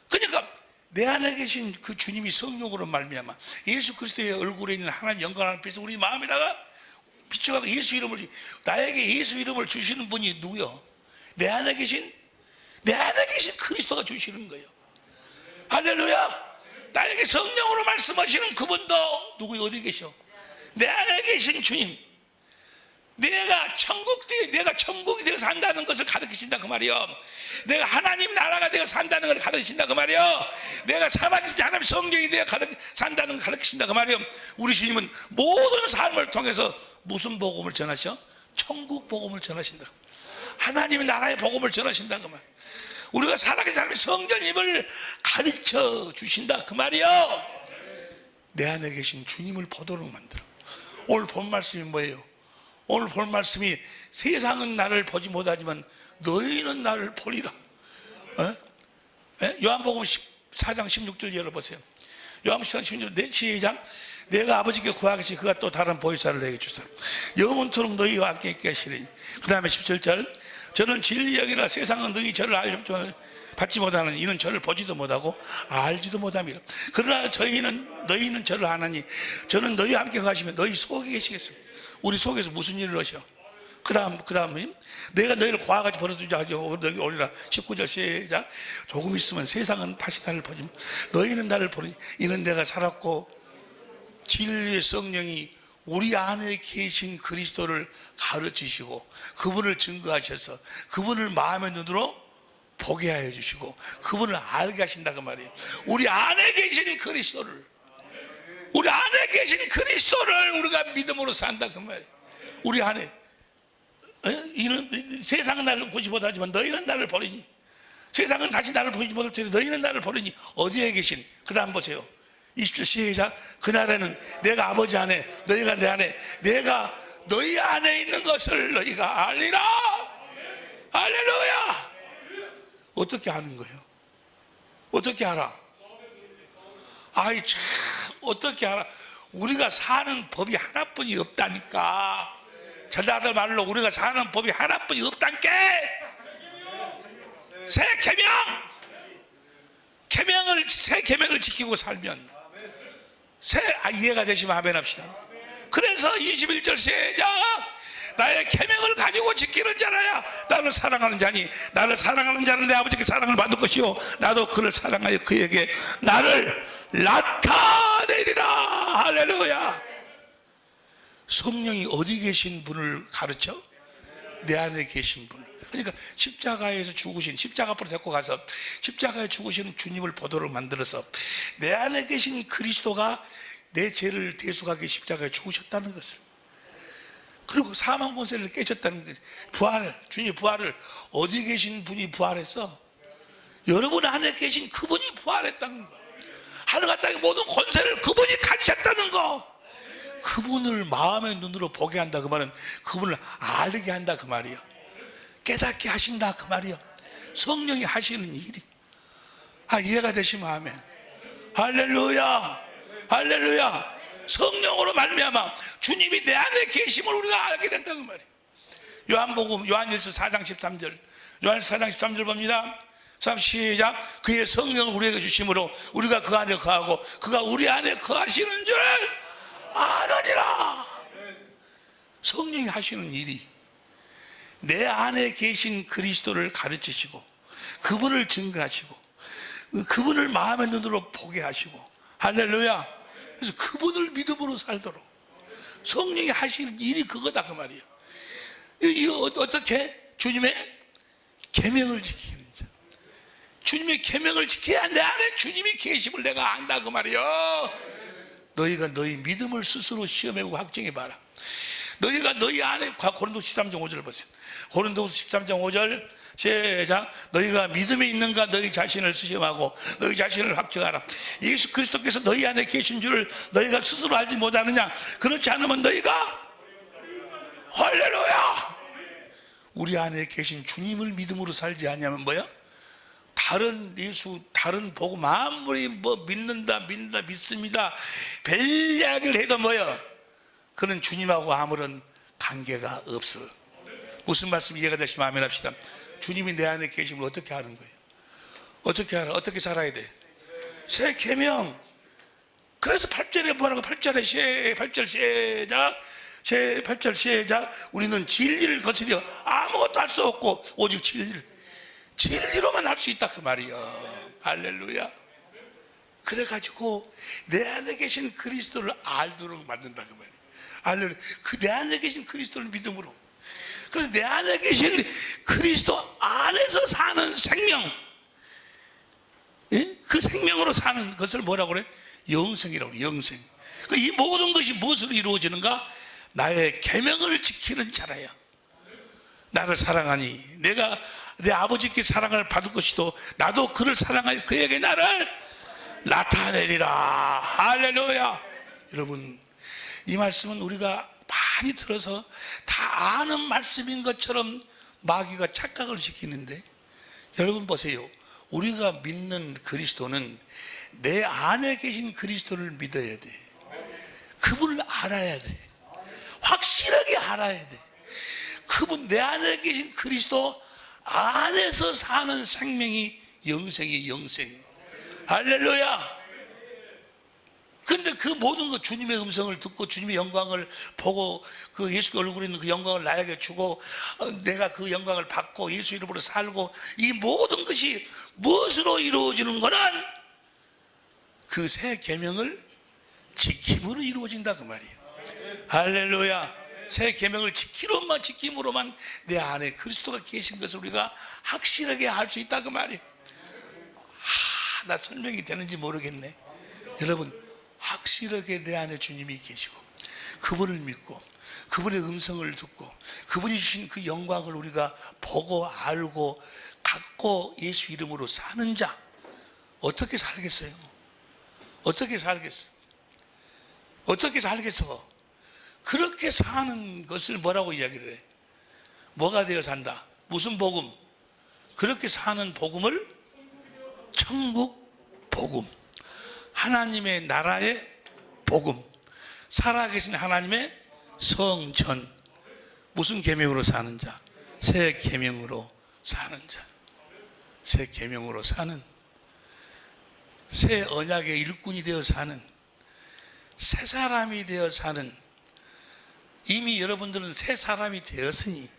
그러니까 내 안에 계신 그 주님이 성령으로 말미암아 예수 그리스도의 얼굴에 있는 하나님 영광하는 빛을 우리 마음에다가 비춰가고 예수 이름을, 나에게 예수 이름을 주시는 분이 누구요? 내 안에 계신 그리스도가 주시는 거예요. 할렐루야. 나에게 성령으로 말씀하시는 그분도 누구요? 어디 계셔? 내 안에 계신 주님. 내가 천국이 되어 산다는 것을 가르치신다 그 말이요. 내가 하나님 나라가 되어 산다는 걸 가르치신다 그 말이요. 내가 살아계신 하나님 성령이 되어 산다는 걸 가르치신다 그 말이요. 우리 주님은 모든 삶을 통해서 무슨 복음을 전하셔? 천국 복음을 전하신다. 하나님의 나라의 복음을 전하신다 그 말. 우리가 살아가는 삶의 성전임을 가르쳐 주신다 그 말이요. 내 안에 계신 주님을 보도록 만들어. 오늘 본 말씀이 뭐예요? 오늘 본 말씀이 세상은 나를 보지 못하지만 너희는 나를 보리라. 요한복음 14장 16절 열어보세요. 요한복음 14장 16절 시작. 내가 아버지께 구하겠지 그가 또 다른 보혜사를 내게 주사 영원토록 너희와 함께 있게 하시리니. 그 다음에 17절 저는 진리 여기라 세상은 너희 저를 받지 못하는 이는 저를 보지도 못하고 알지도 못함이라. 그러나 너희는 저를 아나니 저는 너희와 함께 가시면 너희 속에 계시겠습니다. 우리 속에서 무슨 일을 하셔? 그 다음에 내가 너희를 과같이 버려두지 않고 너희 오리라. 19절 시작. 조금 있으면 세상은 다시 나를 보지만 너희는 나를 보니 이는 내가 살았고 진리의 성령이 우리 안에 계신 그리스도를 가르치시고 그분을 증거하셔서 그분을 마음의 눈으로 보게 하여 주시고 그분을 알게 하신다 그 말이에요. 우리 안에 계신 그리스도를 우리가 믿음으로 산다 그 말이에요. 우리 안에 세상은 나를 보지 못하지만 너희는 나를 보리니 세상은 다시 나를 보지 못할 테니 너희는 나를 보리니 어디에 계신. 그 다음 보세요. 20절 시작. 그날에는 내가 아버지 안에 너희가 내 안에 내가 너희 안에 있는 것을 너희가 알리라. 할렐루야. 어떻게 아는 거예요? 어떻게 알아? 아이 참 어떻게 알아? 우리가 사는 법이 하나뿐이 없다니까. 전라들 말로 우리가 사는 법이 하나뿐이 없단께. 새 계명을 지키고 살면 이해가 되시면 아멘 합시다. 그래서 21절 시작. 나의 계명을 가지고 지키는 자라야 나를 사랑하는 자니 나를 사랑하는 자는 내 아버지께 사랑을 받을 것이요 나도 그를 사랑하여 그에게 나를 나타내리라. 할렐루야. 성령이 어디 계신 분을 가르쳐? 내 안에 계신 분. 그러니까 십자가에서 죽으신 십자가 앞으로 데리고 가서 십자가에 죽으시는 주님을 보도록 만들어서 내 안에 계신 그리스도가 내 죄를 대속하게 십자가에 죽으셨다는 것을, 그리고 사망 권세를 깨셨다는 것. 주님의 부활을 어디 계신 분이 부활했어? 여러분 안에 계신 그분이 부활했다는 거. 하늘과 땅의 모든 권세를 그분이 가지셨다는 거. 그분을 마음의 눈으로 보게 한다 그 말은 그분을 알게 한다 그 말이야. 깨닫게 하신다 그 말이야. 성령이 하시는 일이. 이해가 되시면 아멘. 할렐루야. 할렐루야. 성령으로 말미암아 주님이 내 안에 계심을 우리가 알게 된다 그 말이야. 요한일서 4장 13절. 요한일서 4장 13절 봅니다. 시작. 그의 성령을 우리에게 주심으로 우리가 그 안에 거하고 그가 우리 안에 거하시는 줄 아느니라. 성령이 하시는 일이 내 안에 계신 그리스도를 가르치시고 그분을 증거하시고 그분을 마음의 눈으로 보게 하시고. 할렐루야. 그래서 그분을 믿음으로 살도록 성령이 하시는 일이 그거다 그 말이에요. 이거 어떻게? 주님의 계명을 지키는 자. 주님의 계명을 지켜야 내 안에 주님이 계심을 내가 안다 그 말이에요. 너희가 너희 믿음을 스스로 시험해보고 확증해봐라. 너희가 너희 안에 고린도서 13장 5절을 보세요. 고린도서 13장 5절 시작. 너희가 믿음이 있는가 너희 자신을 시험하고 너희 자신을 확증하라. 예수 그리스도께서 너희 안에 계신 줄을 너희가 스스로 알지 못하느냐? 그렇지 않으면 너희가 할렐루야. 우리 안에 계신 주님을 믿음으로 살지 않냐면 뭐야? 다른 복음 아무리 믿는다 믿습니다 별 이야기를 해도 뭐야? 그는 주님하고 아무런 관계가 없어. 무슨 말씀 이해가 되시면 아멘 합시다. 주님이 내 안에 계시면 어떻게 하는 거예요? 어떻게 알아? 어떻게 살아야 돼? 새 계명. 그래서 8절에 뭐라고? 8절 시작. 우리는 진리를 거스려 아무것도 할 수 없고 오직 진리로만 할 수 있다 그 말이야. 할렐루야. 그래가지고 내 안에 계신 그리스도를 알도록 만든다 그 말이야. 할렐루야. 내 안에 계신 그리스도를 믿음으로. 그래서 내 안에 계신 그리스도 안에서 사는 생명, 그 생명으로 사는 것을 뭐라고 그래? 영생이라고 그래. 영생. 이 모든 것이 무엇으로 이루어지는가? 나의 계명을 지키는 자라야 나를 사랑하니 내가 내 아버지께 사랑을 받을 것이도 나도 그를 사랑하여 그에게 나를 나타내리라. 할렐루야. 여러분, 이 말씀은 우리가 많이 들어서 다 아는 말씀인 것처럼 마귀가 착각을 시키는데, 여러분 보세요. 우리가 믿는 그리스도는 내 안에 계신 그리스도를 믿어야 돼. 그분을 알아야 돼. 확실하게 알아야 돼. 그분 내 안에 계신 그리스도 안에서 사는 생명이 영생이 영생. 할렐루야. 그런데 그 모든 것, 주님의 음성을 듣고 주님의 영광을 보고 그 예수의 얼굴에 있는 그 영광을 나에게 주고 내가 그 영광을 받고 예수 이름으로 살고, 이 모든 것이 무엇으로 이루어지는 거는 그 새 계명을 지킴으로 이루어진다 그 말이에요. 할렐루야. 새 계명을 지킴으로만 내 안에 그리스도가 계신 것을 우리가 확실하게 알 수 있다 그 말이에요. 나 설명이 되는지 모르겠네. 여러분, 확실하게 내 안에 주님이 계시고 그분을 믿고 그분의 음성을 듣고 그분이 주신 그 영광을 우리가 보고 알고 갖고 예수 이름으로 사는 자, 어떻게 살겠어요? 어떻게 살겠어요? 어떻게 살겠어? 그렇게 사는 것을 뭐라고 이야기를 해? 뭐가 되어 산다? 무슨 복음? 그렇게 사는 복음을 천국 복음, 하나님의 나라의 복음, 살아계신 하나님의 성전. 무슨 계명으로 사는 자? 새 계명으로 사는 자. 새 계명으로 사는, 새 언약의 일꾼이 되어 사는, 새 사람이 되어 사는. 이미 여러분들은 새 사람이 되었으니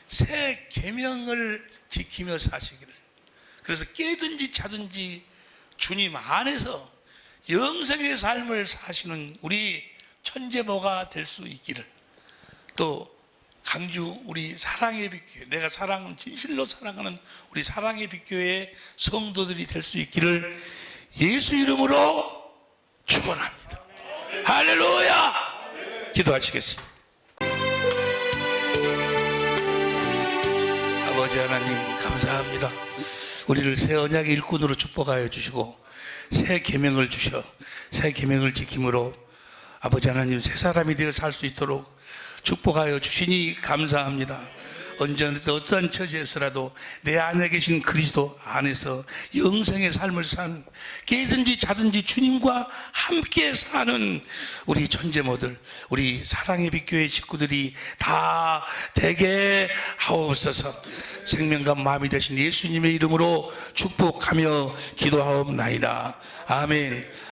새 계명을 지키며 사시기를, 그래서 깨든지 자든지 주님 안에서 영생의 삶을 사시는 우리 천재모가 될 수 있기를, 또 강주 우리 사랑의 빛교회, 내가 진실로 사랑하는 우리 사랑의 빛교회의 성도들이 될 수 있기를 예수 이름으로 축원합니다. 할렐루야. 기도하시겠습니다. 아버지 하나님, 감사합니다. 우리를 새 언약의 일꾼으로 축복하여 주시고 새 계명을 주셔 새 계명을 지킴으로 아버지 하나님 새 사람이 되어 살 수 있도록 축복하여 주시니 감사합니다. 언제나 어떠한 처지에서라도 내 안에 계신 그리스도 안에서 영생의 삶을 사는, 깨든지 자든지 주님과 함께 사는 우리 천재모들, 우리 사랑의 빛교회 식구들이 다 되게 하옵소서. 생명과 마음이 되신 예수님의 이름으로 축복하며 기도하옵나이다. 아멘.